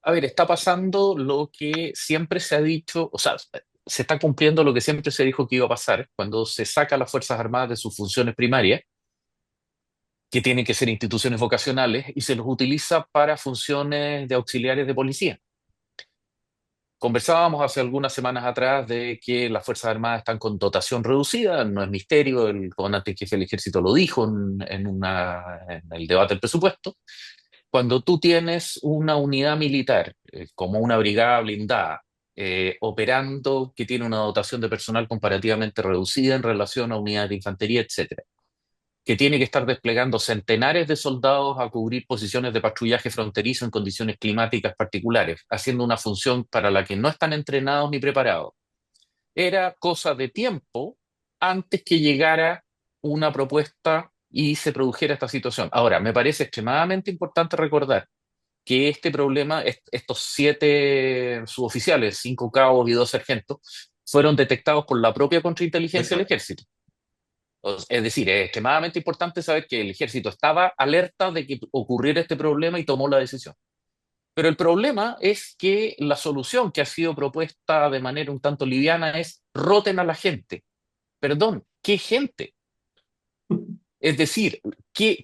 A ver, está pasando lo que siempre se ha dicho, o sea, se está cumpliendo lo que siempre se dijo que iba a pasar cuando se saca a las Fuerzas Armadas de sus funciones primarias, que tienen que ser instituciones vocacionales, y se los utiliza para funciones de auxiliares de policía. Conversábamos hace algunas semanas atrás de que las Fuerzas Armadas están con dotación reducida, no es misterio, el comandante en jefe del ejército lo dijo en el debate del presupuesto. Cuando tú tienes una unidad militar, como una brigada blindada, operando, que tiene una dotación de personal comparativamente reducida en relación a unidades de infantería, etcétera, que tiene que estar desplegando centenares de soldados a cubrir posiciones de patrullaje fronterizo en condiciones climáticas particulares, haciendo una función para la que no están entrenados ni preparados. Era cosa de tiempo antes que llegara una propuesta y se produjera esta situación. Ahora, me parece extremadamente importante recordar que este problema, estos 7 suboficiales, 5 cabos y 2 sargentos, fueron detectados por la propia contrainteligencia del Exacto. ejército. Es decir, es extremadamente importante saber que el ejército estaba alerta de que ocurriera este problema y tomó la decisión. Pero el problema es que la solución que ha sido propuesta de manera un tanto liviana es roten a la gente. Perdón, ¿qué gente? Es decir,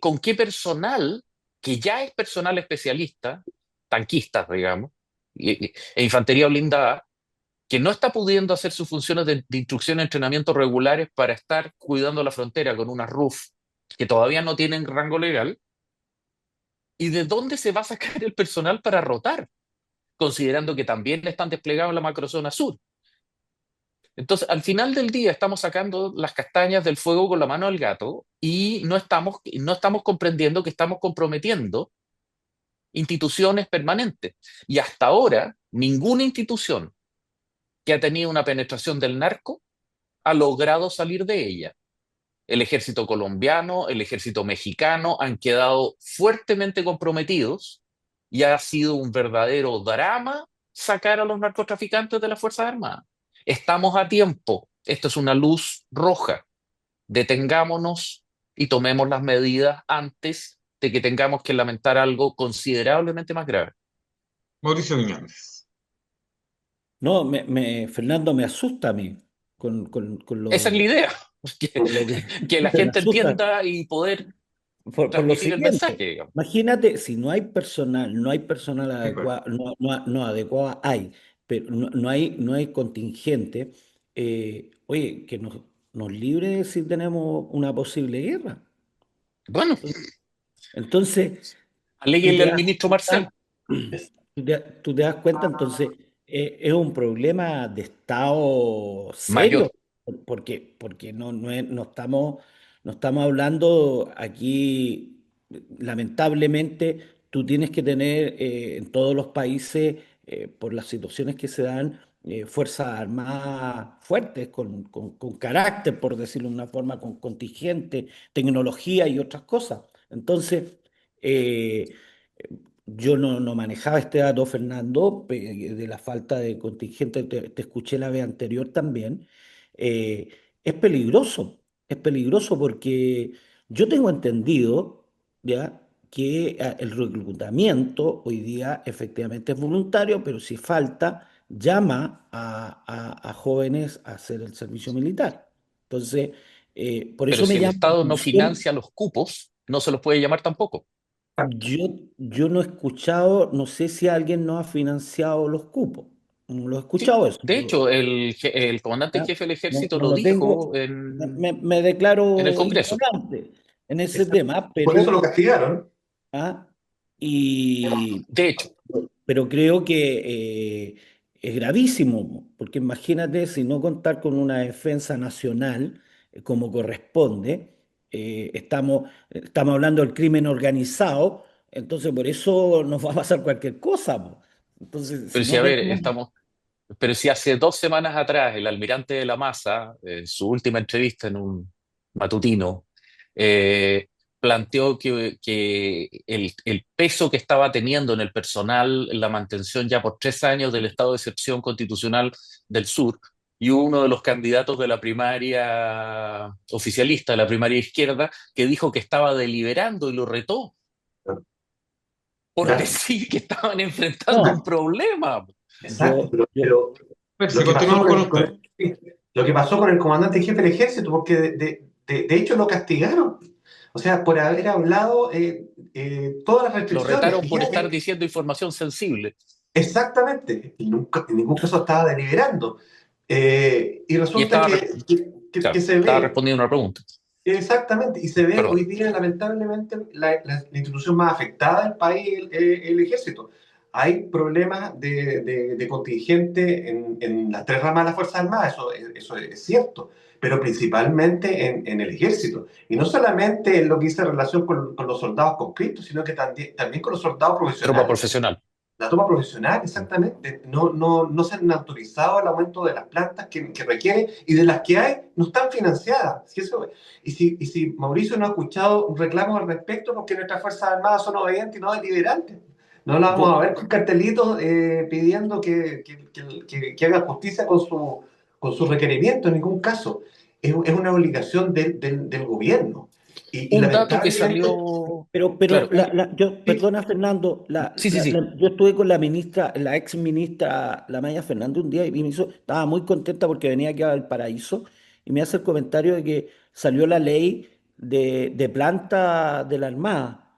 ¿con qué personal, que ya es personal especialista, tanquistas, digamos, e infantería blindada, que no está pudiendo hacer sus funciones de instrucción y entrenamiento regulares para estar cuidando la frontera con unas RUF que todavía no tienen rango legal? ¿Y de dónde se va a sacar el personal para rotar? Considerando que también están desplegados en la macrozona sur. Entonces, al final del día estamos sacando las castañas del fuego con la mano del gato y no estamos comprendiendo que estamos comprometiendo instituciones permanentes. Y hasta ahora, ninguna institución que ha tenido una penetración del narco ha logrado salir de ella. El ejército colombiano, el ejército mexicano han quedado fuertemente comprometidos y ha sido un verdadero drama sacar a los narcotraficantes de las Fuerzas Armadas. Estamos a tiempo. Esto es una luz roja. Detengámonos y tomemos las medidas antes de que tengamos que lamentar algo considerablemente más grave. Mauricio Viñones. No, Fernando, me asusta a mí con Esa es la idea, que, con lo que que la me gente asusta. entienda y poder Por lo transmitir el mensaje, siguiente, digamos. imagínate si no hay personal De acuerdo. adecuado, no adecuado hay, pero no hay contingente, oye, que nos libre si tenemos una posible guerra. Bueno, Entonces, tú aléguenle te al das ministro Marcel. cuenta, tú te das cuenta, entonces es un problema de Estado Mayor. serio, porque no estamos hablando aquí, lamentablemente, tú tienes que tener en todos los países, por las situaciones que se dan, fuerzas armadas fuertes, con carácter, por decirlo de una forma, con contingente, tecnología y otras cosas. Entonces, eh, yo no manejaba este dato, Fernando, de la falta de contingente, te escuché la vez anterior también. Eh, es peligroso porque yo tengo entendido, ¿ya? Que el reclutamiento hoy día efectivamente es voluntario, pero si falta, llama a jóvenes a hacer el servicio militar. Entonces, por Pero eso si me el llama la Estado no atención. financia los cupos, no se los puede llamar tampoco. Yo no he escuchado, no sé si alguien no ha financiado los cupos. No lo he Sí, escuchado eso. de hecho, el comandante en ¿Ya? jefe del No, ejército no lo lo tengo. dijo Me en el declaro Congreso. ignorante en ese Exacto. tema, Por eso lo castigaron. ¿ah? Y, De hecho, pero creo que es gravísimo, porque imagínate si no contar con una defensa nacional como corresponde, estamos hablando del crimen organizado, entonces por eso nos va a pasar cualquier cosa, po. Entonces, pero si si no a ver, tenemos... pero si hace 2 semanas atrás el almirante de la Maza, en su última entrevista en un matutino, eh, planteó que el peso que estaba teniendo en el personal la mantención ya por 3 años del estado de excepción constitucional del sur, y uno de los candidatos de la primaria oficialista, de la primaria izquierda, que dijo que estaba deliberando y lo retó por Ya. decir que estaban enfrentando un No, problema. Exacto, yo, lo Percy, que pasó continuamos con con el, usted. lo que pasó con el comandante en jefe del ejército, porque de hecho lo castigaron. O sea, por haber hablado todas las Lo restricciones. retaron por estar diciendo información sensible Exactamente. Y nunca, en ningún caso estaba deliberando. Y y resulta estaba, que claro, se estaba ve. respondiendo una pregunta. Exactamente, y se ve Perdón. hoy día lamentablemente la institución más afectada del país, el ejército. Hay problemas de contingente en las tres ramas de las Fuerzas Armadas, eso es cierto, pero principalmente en el ejército. Y no solamente en lo que dice en relación con los soldados conscriptos, sino que también con los soldados Tropa profesionales. profesional. La toma profesional, exactamente. No se han autorizado el aumento de las plantas que requiere y de las que hay no están financiadas. Y si Mauricio no ha escuchado un reclamo al respecto, porque nuestras Fuerzas Armadas son obedientes y no deliberantes. No la vamos a yo, ver con cartelitos pidiendo que haga justicia con su requerimiento, en ningún caso. Es una obligación del gobierno. Y Un dato que lamentablemente, salió, pero claro, perdona Fernando, sí, sí, sí. yo estuve con la ministra, la ex ministra, la Maya Fernández un día y estaba muy contenta porque venía aquí a Valparaíso y me hace el comentario de que salió la ley de planta de la Armada.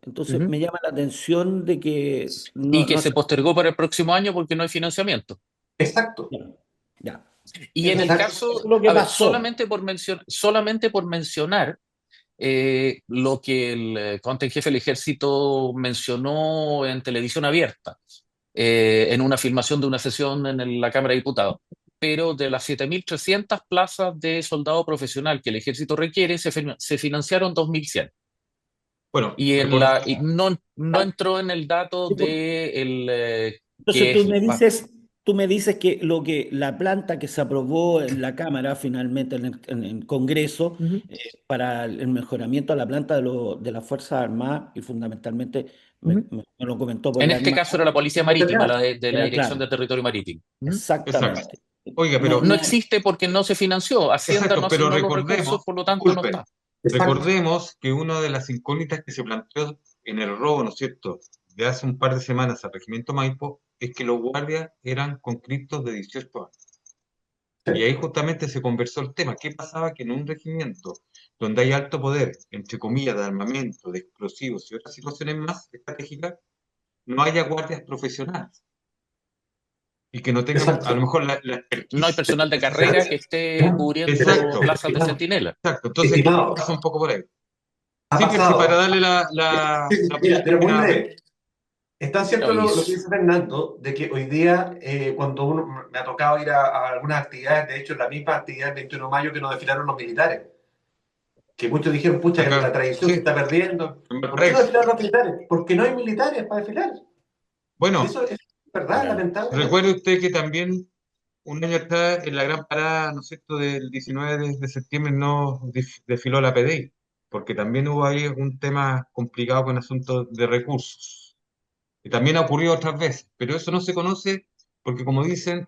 Entonces Ujú. me llama la atención de que Y no, que no se postergó para el próximo año porque no hay financiamiento. exacto, ya, ya. Y en el Eso exacto. es caso, lo que a ver, pasó. solamente por mencionar lo que el comandante en jefe del ejército mencionó en televisión abierta, en una filmación de una sesión en la Cámara de Diputados. Pero de las 7.300 plazas de soldado profesional que el ejército requiere, se financiaron 2.100. Bueno, Y no entró en el dato de Entonces que es tú me dices que lo que la planta que se aprobó en la Cámara finalmente en el Congreso Ujú. para el mejoramiento de la planta de las Fuerzas Armadas y fundamentalmente Ujú. me lo comentó por En la este Armada, caso era la Policía Marítima, de la era Dirección de claro, Territorio Marítimo. Ujú. exacto. exactamente. Oiga, No, pero No no, existe porque no se financió. Hacienda no exacto, pero asignó los recursos, recordemos, por lo tanto no disculpen, está. Exacto. recordemos que una de las incógnitas que se planteó en el robo, ¿no es cierto?, de hace un par de semanas al Regimiento Maipo, es que los guardias eran conscriptos de 18 años. Y ahí justamente se conversó el tema. ¿Qué pasaba? Que en un regimiento donde hay alto poder, entre comillas, de armamento, de explosivos y otras situaciones más estratégicas, no haya guardias profesionales y que no tengan a lo Exacto. mejor la No hay expertise. personal de carrera que esté cubriendo Exacto, plazas de centinela. exacto. Entonces, Estimado, pasa un poco por ahí. ha Sí, Percy, para pasado. darle Sí, la mira, pero muy opinión. breve. Es tan cierto lo que Oye, dice Fernando, de que hoy día, cuando uno me ha tocado ir a algunas actividades, de hecho, la misma actividad del 21 de mayo que nos desfilaron los militares, que muchos dijeron, pucha, que la Acá, tradición se sí, está perdiendo. en ¿Por qué no Valparaíso. desfilaron los militares? Porque no hay militares para desfilar. Y Bueno, eso es verdad, claro. recuerde lamentablemente. usted que también un año atrás, en la gran parada, ¿no es cierto?, del 19 de septiembre no desfiló la PDI, porque también hubo ahí un tema complicado con asuntos de recursos. Y también ha ocurrido otras veces, pero eso no se conoce porque, como dicen,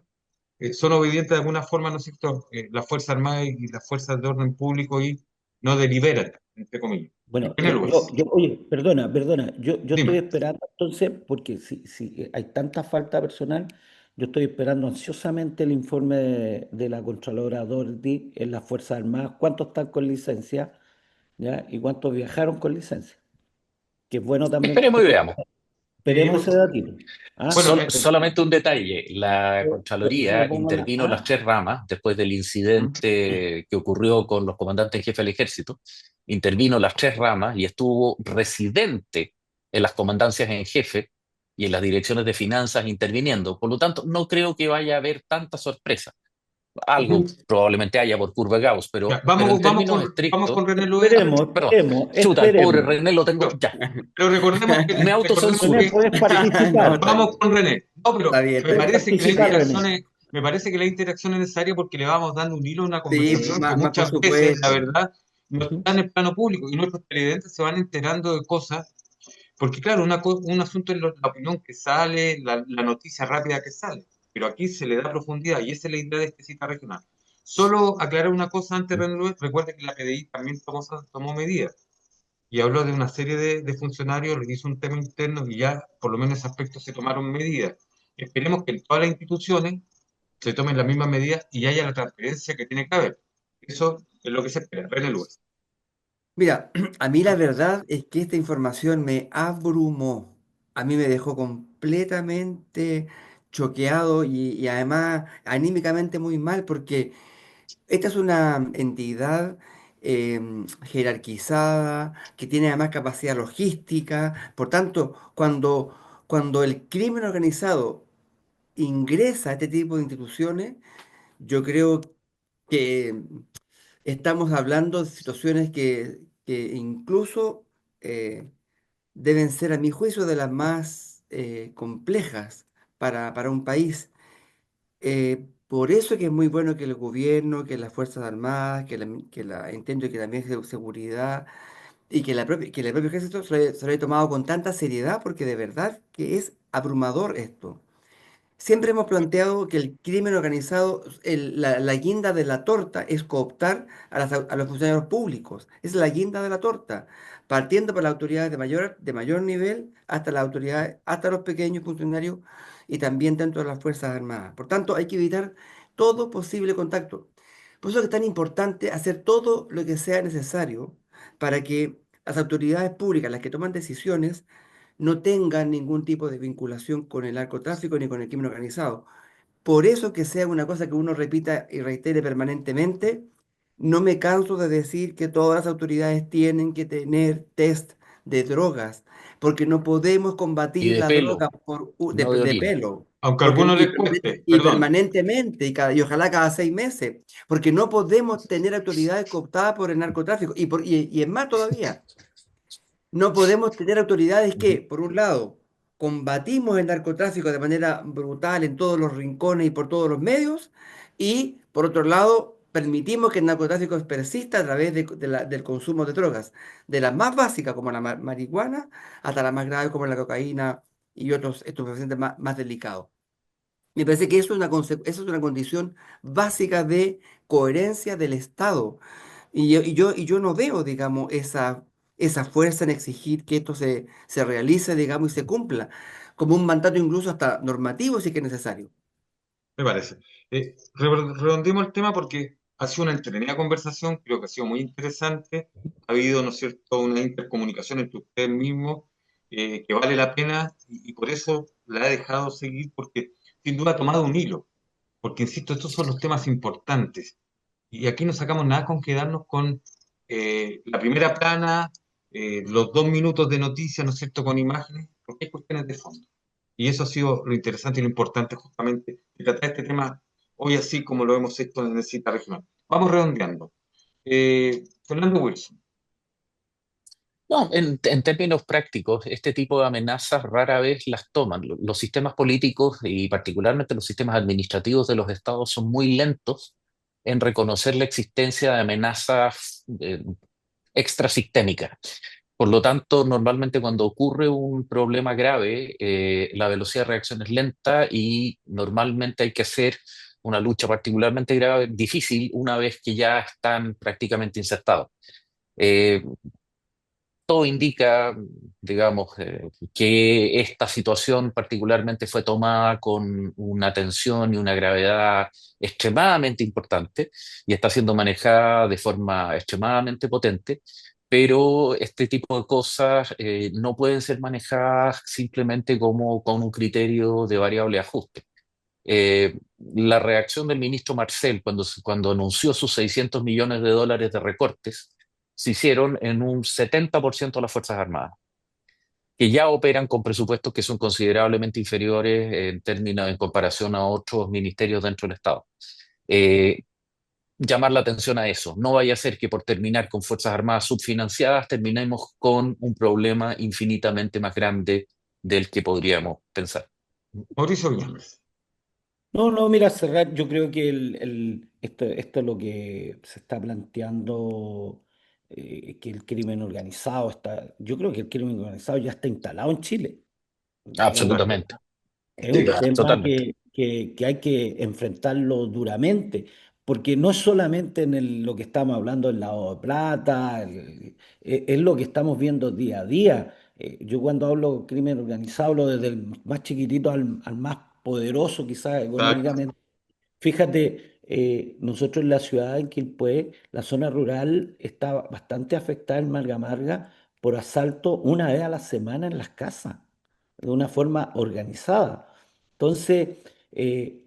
son obedientes de alguna forma, ¿no es cierto?, las Fuerzas Armadas y las Fuerzas de Orden Público y no deliberan, entre comillas. En Bueno, primer lugar, oye, perdona, yo estoy dime. esperando entonces, porque si hay tanta falta personal, yo estoy esperando ansiosamente el informe de la Contralora Dordi en las Fuerzas Armadas, cuántos están con licencia, ¿ya? Y cuántos viajaron con licencia, que es bueno también, esperemos y veamos. esperemos ese datito. ¿Ah? Bueno, Solamente un detalle, la Yo me Contraloría pongo la... intervino en las ¿Ah? tres ramas después del incidente que ocurrió con los comandantes en jefe del ejército, intervino en las tres ramas y estuvo residente en las comandancias en jefe y en las direcciones de finanzas interviniendo. Por lo tanto, no creo que vaya a haber tanta sorpresa. Algo probablemente haya por curva de Gauss, ya, pero en términos vamos estrictos, con René Luis. perdón, chuta, el pobre Esperemos. René lo tengo Pero, ya. pero Me recordemos autocensuro. René, que puedes No, participar. está vamos bien, con René. No, está pero bien, me está Puedes bien. parece que la participar, interacción René. es, me parece que la interacción es necesaria porque le vamos dando un hilo a una Sí, conversación que más por muchas veces, la supuesto. verdad, no Ujú. está en el plano público y nuestros televidentes se van enterando de cosas, porque claro, un asunto es la opinión que sale, la noticia rápida que sale, pero aquí se le da profundidad y esa es la idea de este cita regional. Solo aclarar una cosa antes, René Luis, recuerde que la PDI también tomó medidas y habló de una serie de funcionarios, les hizo un tema interno y ya por lo menos en ese aspecto se tomaron medidas. Esperemos que en todas las instituciones se tomen las mismas medidas y haya la transparencia que tiene que haber. Eso es lo que se espera. René Luis. Mira, a mí la verdad es que esta información me abrumó. A mí me dejó completamente choqueado y además anímicamente muy mal porque esta es una entidad jerarquizada, que tiene además capacidad logística. Por tanto, cuando el crimen organizado ingresa a este tipo de instituciones, yo creo que estamos hablando de situaciones que incluso eh, deben ser, a mi juicio, de las más complejas para un país. Por eso que es muy bueno que el gobierno, que las Fuerzas Armadas, entiendo que también seguridad y que el propio ejército se lo haya tomado con tanta seriedad, porque de verdad que es abrumador esto. Siempre hemos planteado que el crimen organizado, la guinda de la torta es cooptar a los funcionarios públicos. Es la guinda de la torta, partiendo por las autoridades de mayor nivel hasta las autoridades, hasta los pequeños funcionarios y también dentro de las Fuerzas Armadas. Por tanto, hay que evitar todo posible contacto. Por eso es que es tan importante hacer todo lo que sea necesario para que las autoridades públicas, las que toman decisiones, no tengan ningún tipo de vinculación con el narcotráfico ni con el crimen organizado. Por eso que sea una cosa que uno repita y reitere permanentemente, no me canso de decir que todas las autoridades tienen que tener test de drogas, porque no podemos Y combatir de la pelo, droga no de de orina. pelo. Aunque a Porque, algunos les cueste, y perdón. permanentemente, y ojalá cada 6 meses, porque no podemos tener autoridades cooptadas por el narcotráfico. Y es más todavía, no podemos tener autoridades que, Ujú. por un lado, combatimos el narcotráfico de manera brutal en todos los rincones y por todos los medios, y, por otro lado, permitimos que el narcotráfico persista a través del consumo de drogas, de las más básicas como la marihuana hasta las más graves como la cocaína y otros estupefacientes más delicados. Me parece que eso es una condición básica de coherencia del Estado. Y yo no veo, digamos, esa fuerza en exigir que esto se realice, digamos, y se cumpla, como un mandato incluso hasta normativo, si es que es necesario. Me parece. Redondeemos el tema porque ha sido una entretenida conversación, creo que ha sido muy interesante. Ha habido, ¿no es cierto?, una intercomunicación entre ustedes mismos que vale la pena y por eso la he dejado seguir porque sin duda ha tomado un hilo. Porque, insisto, estos son los temas importantes. Y aquí no sacamos nada con quedarnos con la primera plana, los 2 minutos de noticias, ¿no es cierto?, con imágenes, porque hay cuestiones de fondo. Y eso ha sido lo interesante y lo importante justamente de tratar este tema hoy así como lo hemos hecho en el Cita Regional. Vamos redondeando. Fernando Wilson. No, en términos prácticos, este tipo de amenazas rara vez las toman. Los sistemas políticos y particularmente los sistemas administrativos de los estados son muy lentos en reconocer la existencia de amenazas extrasistémicas. Por lo tanto, normalmente cuando ocurre un problema grave, la velocidad de reacción es lenta y normalmente hay que hacer una lucha particularmente grave, difícil, una vez que ya están prácticamente insertados. Eh, Todo indica, digamos, que esta situación particularmente fue tomada con una atención y una gravedad extremadamente importante y está siendo manejada de forma extremadamente potente, pero este tipo de cosas no pueden ser manejadas simplemente como con un criterio de variable ajuste. La reacción del ministro Marcel cuando anunció sus 600 millones de dólares de recortes se hicieron en un 70% de las Fuerzas Armadas, que ya operan con presupuestos que son considerablemente inferiores en términos, en comparación a otros ministerios dentro del Estado. Eh, Llamar la atención a eso. No vaya a ser que por terminar con Fuerzas Armadas subfinanciadas terminemos con un problema infinitamente más grande del que podríamos pensar. Mauricio Viñales. No, no, mira, cerrar, yo creo que esto es lo que se está planteando, que el crimen organizado está, yo creo que el crimen organizado ya está instalado en Chile. Absolutamente. Es Sí, un claro. tema Totalmente. que hay que enfrentarlo duramente, porque no es solamente en lo que estamos hablando, el lavado de plata, es lo que estamos viendo día a día. Yo cuando hablo de crimen organizado, hablo desde el más chiquitito al más poderoso, quizás Exacto. económicamente. Fíjate, nosotros en la ciudad de Quilpué, la zona rural está bastante afectada en Marga Marga por asalto una vez a la semana en las casas, de una forma organizada. Entonces,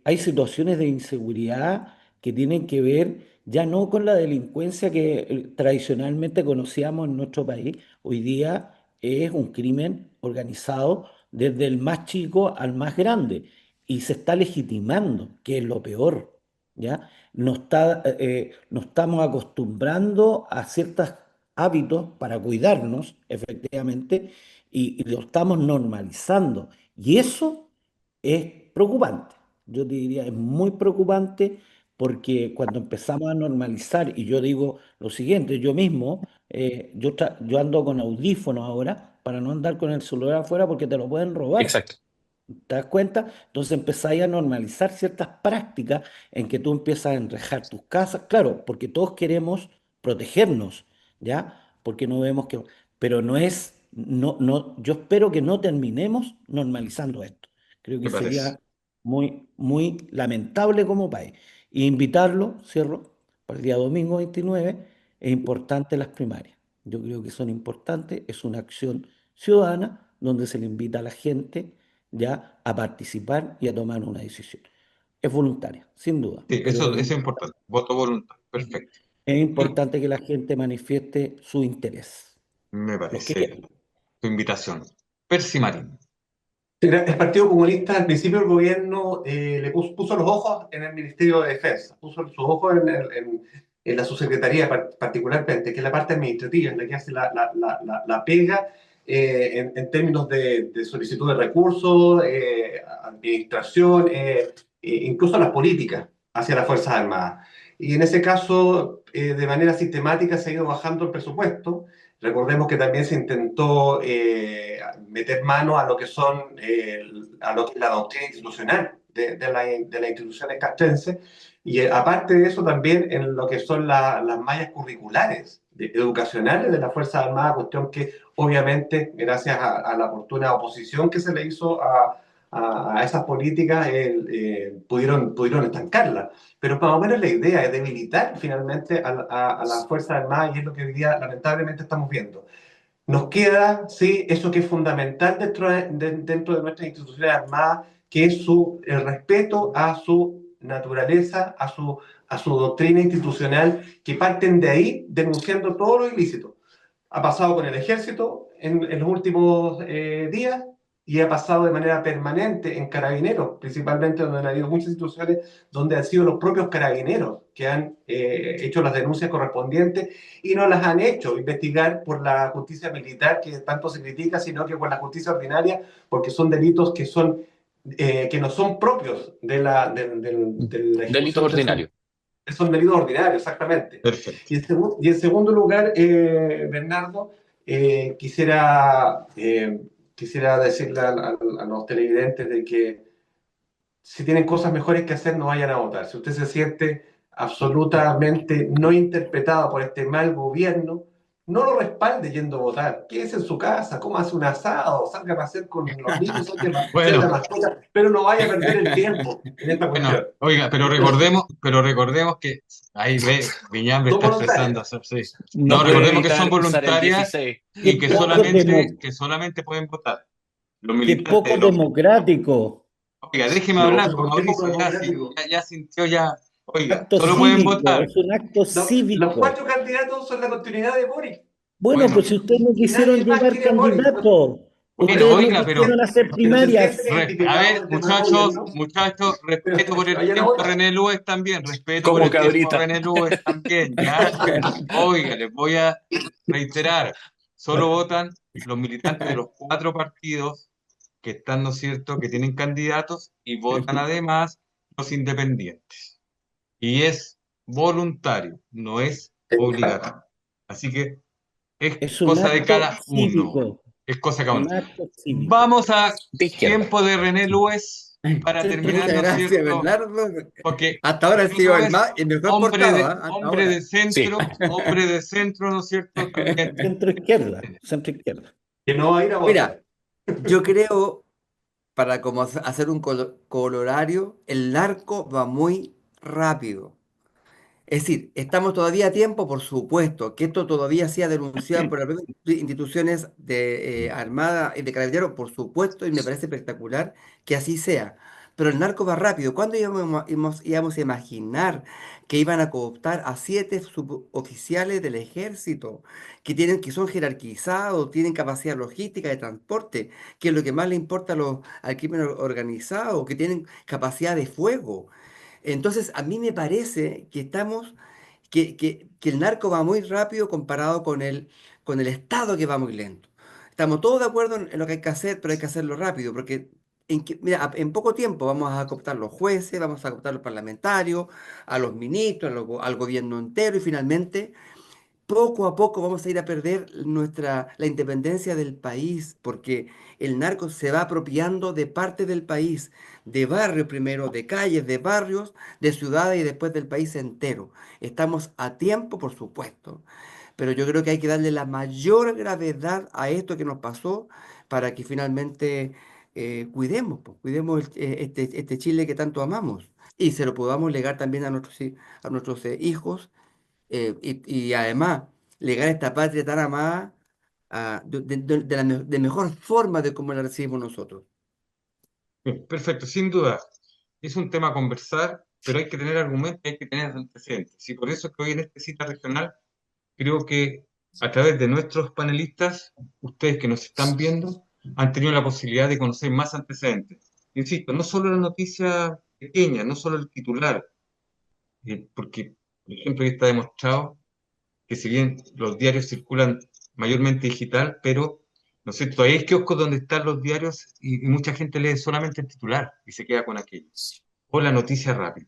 hay situaciones de inseguridad que tienen que ver ya no con la delincuencia que tradicionalmente conocíamos en nuestro país. Hoy día es un crimen organizado desde el más chico al más grande y se está legitimando, que es lo peor, ¿ya? Nos estamos acostumbrando a ciertos hábitos para cuidarnos, efectivamente, y lo estamos normalizando. Y eso es preocupante. Yo te diría, es muy preocupante porque cuando empezamos a normalizar, y yo digo lo siguiente, yo mismo, yo ando con audífonos ahora para no andar con el celular afuera porque te lo pueden robar. Exacto. ¿Te das cuenta? Entonces empezáis a normalizar ciertas prácticas en que tú empiezas a enrejar tus casas, claro, porque todos queremos protegernos, ¿ya? Porque no vemos que... Pero no es, no, no, yo espero que no terminemos normalizando esto. Creo que Me parece. sería muy, muy lamentable como país. Y invitarlo, cierro, para el día domingo 29, es importante las primarias. Yo creo que son importantes, es una acción ciudadana donde se le invita a la gente ya a participar y a tomar una decisión. Es voluntaria, sin duda, Sí, pero eso es importante. Voto voluntario. Perfecto. es Mm, importante que la gente manifieste su interés, Me los que parece quieran. tu invitación. Percy Marín. El Partido Comunista, al principio el gobierno le puso los ojos en el Ministerio de Defensa, puso sus ojos en la subsecretaría particularmente, que es la parte administrativa, en la que hace la pega en términos de solicitud de recursos, administración, incluso las políticas hacia las Fuerzas Armadas. Y en ese caso, de manera sistemática se ha ido bajando el presupuesto. Recordemos que también se intentó meter mano a lo que son a lo que es la doctrina institucional de las instituciones castrenses y aparte de eso también en lo que son las mallas curriculares educacionales de las Fuerzas Armadas, cuestión que obviamente gracias a la oportuna oposición que se le hizo a esas políticas pudieron estancarlas. Pero más o menos la idea es debilitar finalmente a las Fuerzas Armadas y es lo que hoy día lamentablemente estamos viendo. Nos queda, sí, eso que es fundamental dentro de nuestras instituciones armadas, que es el respeto a su naturaleza, a su doctrina institucional, que parten de ahí denunciando todo lo ilícito. Ha pasado con el ejército en los últimos días y ha pasado de manera permanente en carabineros, principalmente donde han habido muchas instituciones donde han sido los propios carabineros que han hecho las denuncias correspondientes y no las han hecho investigar por la justicia militar que tanto se critica, sino que por la justicia ordinaria, porque son delitos que no son propios de la Delitos ejecución ordinarios. son delitos ordinarios, exactamente. Perfecto. Y en segundo lugar, Bernardo, quisiera decirle a los televidentes de que si tienen cosas mejores que hacer, no vayan a votar. Si usted se siente absolutamente no interpretado por este mal gobierno, no lo respalde yendo a votar. Quédese en su casa, cómo hace un asado, salga a pasear con los niños, sea la Bueno, mascota, pero no vaya a perder el tiempo en esta bueno, cuestión. oiga, pero recordemos que ahí ve, Viñambre Son está expresando, voluntarias. sí. No No, puede recordemos que son evitar usar el voluntarias 16. Qué y que poco solamente, demo- que solamente pueden votar los qué militantes poco de los. democrático. Oiga, déjeme No, hablar, pero pues ¿por qué poco Mauricio, democrático? ya sintió ya. Oiga, Acto solo pueden cívico, votar. es un acto Los cívico. 4 candidatos son la continuidad de Boric. Bueno, Bueno, pues si ustedes no Y nadie quisieron más llevar quiere a Boric. candidatos, bueno, ustedes no oiga, quisieron hacer Pero se primarias. sienten a identificados ver, del tema del gobierno, pero respeto por que el vayan a tiempo de votar. René Lues también, respeto por Como el tiempo de cabrita. René Lues también, ya. Oiga, les voy a reiterar, solo votan los militantes de los 4 partidos que están, ¿no es cierto?, que tienen candidatos y votan además los independientes. Y es voluntario, no es Exacto. obligatorio. Así que es Es un cosa de acto cada uno. cívico, Es cosa de cada uno. un acto cívico. Vamos a De izquierda. tiempo de René Lues para terminar, Muchas ¿no es gracias, cierto? Bernardo. Porque Hasta ahora ha René sido Lues, el mejor portado, ¿ah? Hasta ahora. Sí. hombre de centro, ¿no es cierto? También. Centro izquierda, centro izquierda. Que no va a ir a Mira, votar. yo creo, para como hacer un colorario, el narco va muy rápido. Es decir, estamos todavía a tiempo, por supuesto, que esto todavía sea denunciado por las propias instituciones de Armada y de Carabineros, por supuesto, y me parece espectacular que así sea. Pero el narco va rápido. ¿Cuándo íbamos a imaginar que iban a cooptar a 7 suboficiales del ejército que son jerarquizados, tienen capacidad logística de transporte, que es lo que más le importa al crimen organizado, que tienen capacidad de fuego? Entonces, a mí me parece que que el narco va muy rápido comparado con el Estado que va muy lento. Estamos todos de acuerdo en lo que hay que hacer, pero hay que hacerlo rápido, porque mira, en poco tiempo vamos a cooptar los jueces, vamos a cooptar los parlamentarios, a los ministros, al gobierno entero, y finalmente poco a poco vamos a ir a perder la independencia del país, porque el narco se va apropiando de parte del país, de barrios primero, de calles, de barrios, de ciudades y después del país entero. Estamos a tiempo, por supuesto, pero yo creo que hay que darle la mayor gravedad a esto que nos pasó para que finalmente cuidemos, pues, cuidemos este Chile que tanto amamos y se lo podamos legar también a nuestros hijos, y además legar esta patria tan amada, de mejor forma de como la recibimos nosotros. Bien, perfecto, sin duda. Es un tema a conversar, pero hay que tener argumentos, hay que tener antecedentes. Y por eso es que hoy en esta cita regional creo que a través de nuestros panelistas, ustedes que nos están viendo, han tenido la posibilidad de conocer más antecedentes. Insisto, no solo la noticia pequeña, no solo el titular, porque, por ejemplo, ya está demostrado que si bien los diarios circulan mayormente digital, pero, ¿no es cierto? Hay kioscos donde están los diarios y mucha gente lee solamente el titular y se queda con aquello. O la noticia rápida.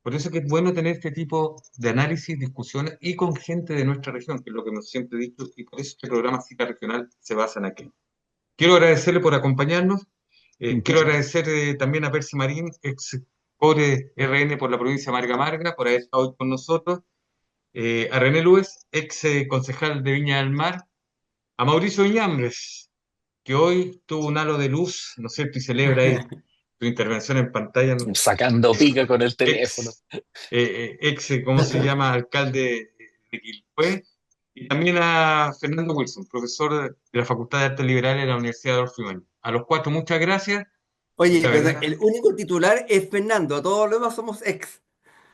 Por eso que es bueno tener este tipo de análisis, discusiones y con gente de nuestra región, que es lo que hemos siempre dicho, y por eso este programa Cita Regional se basa en aquello. Quiero agradecerle por acompañarnos. Quiero agradecer también a Percy Marín, ex core RN por la provincia de Marga Marga, por haber estado hoy con nosotros. A René Lues, ex concejal de Viña del Mar. A Mauricio Viñambres, que hoy tuvo un halo de luz, ¿no es cierto? Y celebra ahí su intervención en pantalla. ¿No? Sacando pica con el teléfono. ¿Cómo se llama? Alcalde de Quilpué, y también a Fernando Wilson, profesor de la Facultad de Artes Liberales de la Universidad de Adolfo Ibáñez. A los 4, muchas gracias. Oye, La pero verdad, el único titular es Fernando, a todos los demás somos ex.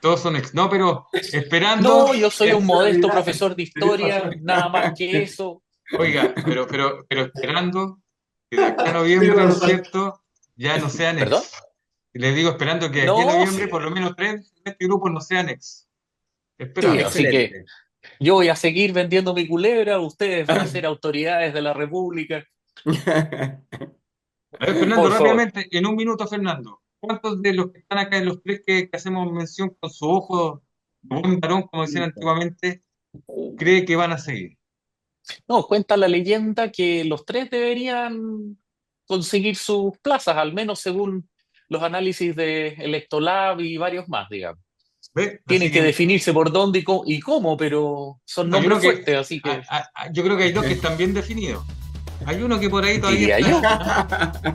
todos son ex. No, pero esperando, No, yo soy un modesto Realidad, profesor de tenés historia, razón. nada más que eso. oiga, pero esperando que de aquí a Tengo noviembre, ¿no es razón. cierto? Ya no sean ¿Perdón? ex. Y les digo, esperando que de aquí a No, noviembre sí, por lo menos 3 de este grupo no sean ex. sí, Esperando. así que Excelente. yo voy a seguir vendiendo mi culebra, ustedes van a ser autoridades de la República, A ver, Fernando, por favor. rápidamente, en un minuto, Fernando, ¿cuántos de los que están acá, en los 3 que hacemos mención con su ojo de buen varón, como decían antiguamente, cree que van a seguir? No, cuenta la leyenda que los tres deberían conseguir sus plazas, al menos según los análisis de Electolab y varios más, digamos. ¿Ve? Tienen Así que que definirse por dónde y cómo, pero son no, nombres fuertes, así que yo creo que hay dos que están bien definidos. Hay uno que por ahí todavía diría yo, está, ahí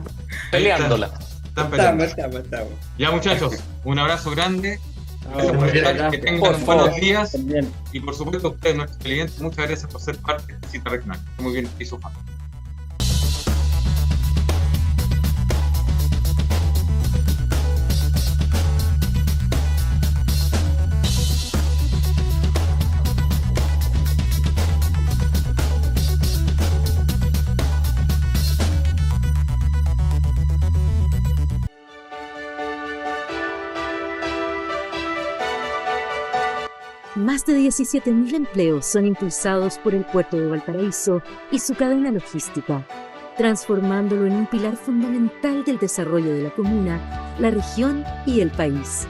peleándola. están peleando. Estamos. Ya, muchachos, un abrazo grande. Gracias Chao, por muy bien. estar, que tengan Por buenos favor. días. también. Y por supuesto, a ustedes, nuestros clientes, muchas gracias por ser parte de Cita Regional. Muy bien, y su fan. Más de 17.000 empleos son impulsados por el puerto de Valparaíso y su cadena logística, transformándolo en un pilar fundamental del desarrollo de la comuna, la región y el país.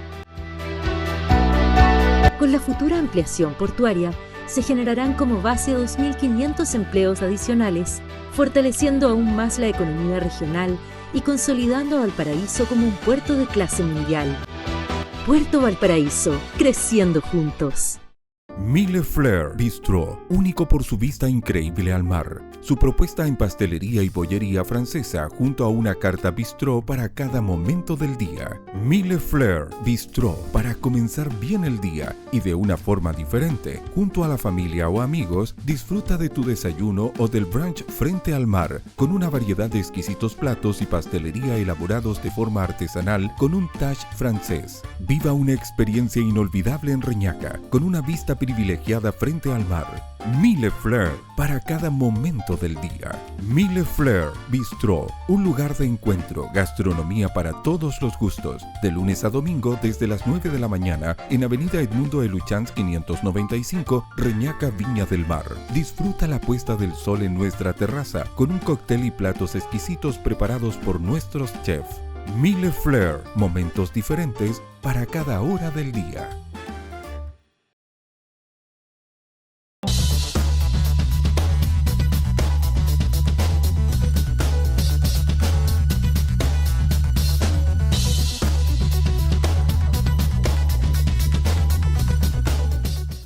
Con la futura ampliación portuaria, se generarán como base 2.500 empleos adicionales, fortaleciendo aún más la economía regional y consolidando a Valparaíso como un puerto de clase mundial. Puerto Valparaíso, creciendo juntos. Mille Fleurs Bistro, único por su vista increíble al mar. Su propuesta en pastelería y bollería francesa junto a una carta bistró para cada momento del día. Mille Fleurs Bistro, para comenzar bien el día y de una forma diferente. Junto a la familia o amigos, disfruta de tu desayuno o del brunch frente al mar, con una variedad de exquisitos platos y pastelería elaborados de forma artesanal con un touch francés. Viva una experiencia inolvidable en Reñaca, con una vista privilegiada frente al mar. Mille Fleurs, para cada momento del día. Mille Fleurs Bistro, un lugar de encuentro, gastronomía para todos los gustos. De lunes a domingo desde las 9 de la mañana en Avenida Edmundo Eluchans 595, Reñaca, Viña del Mar. Disfruta la puesta del sol en nuestra terraza con un cóctel y platos exquisitos preparados por nuestros chefs. Mille Fleurs, momentos diferentes para cada hora del día.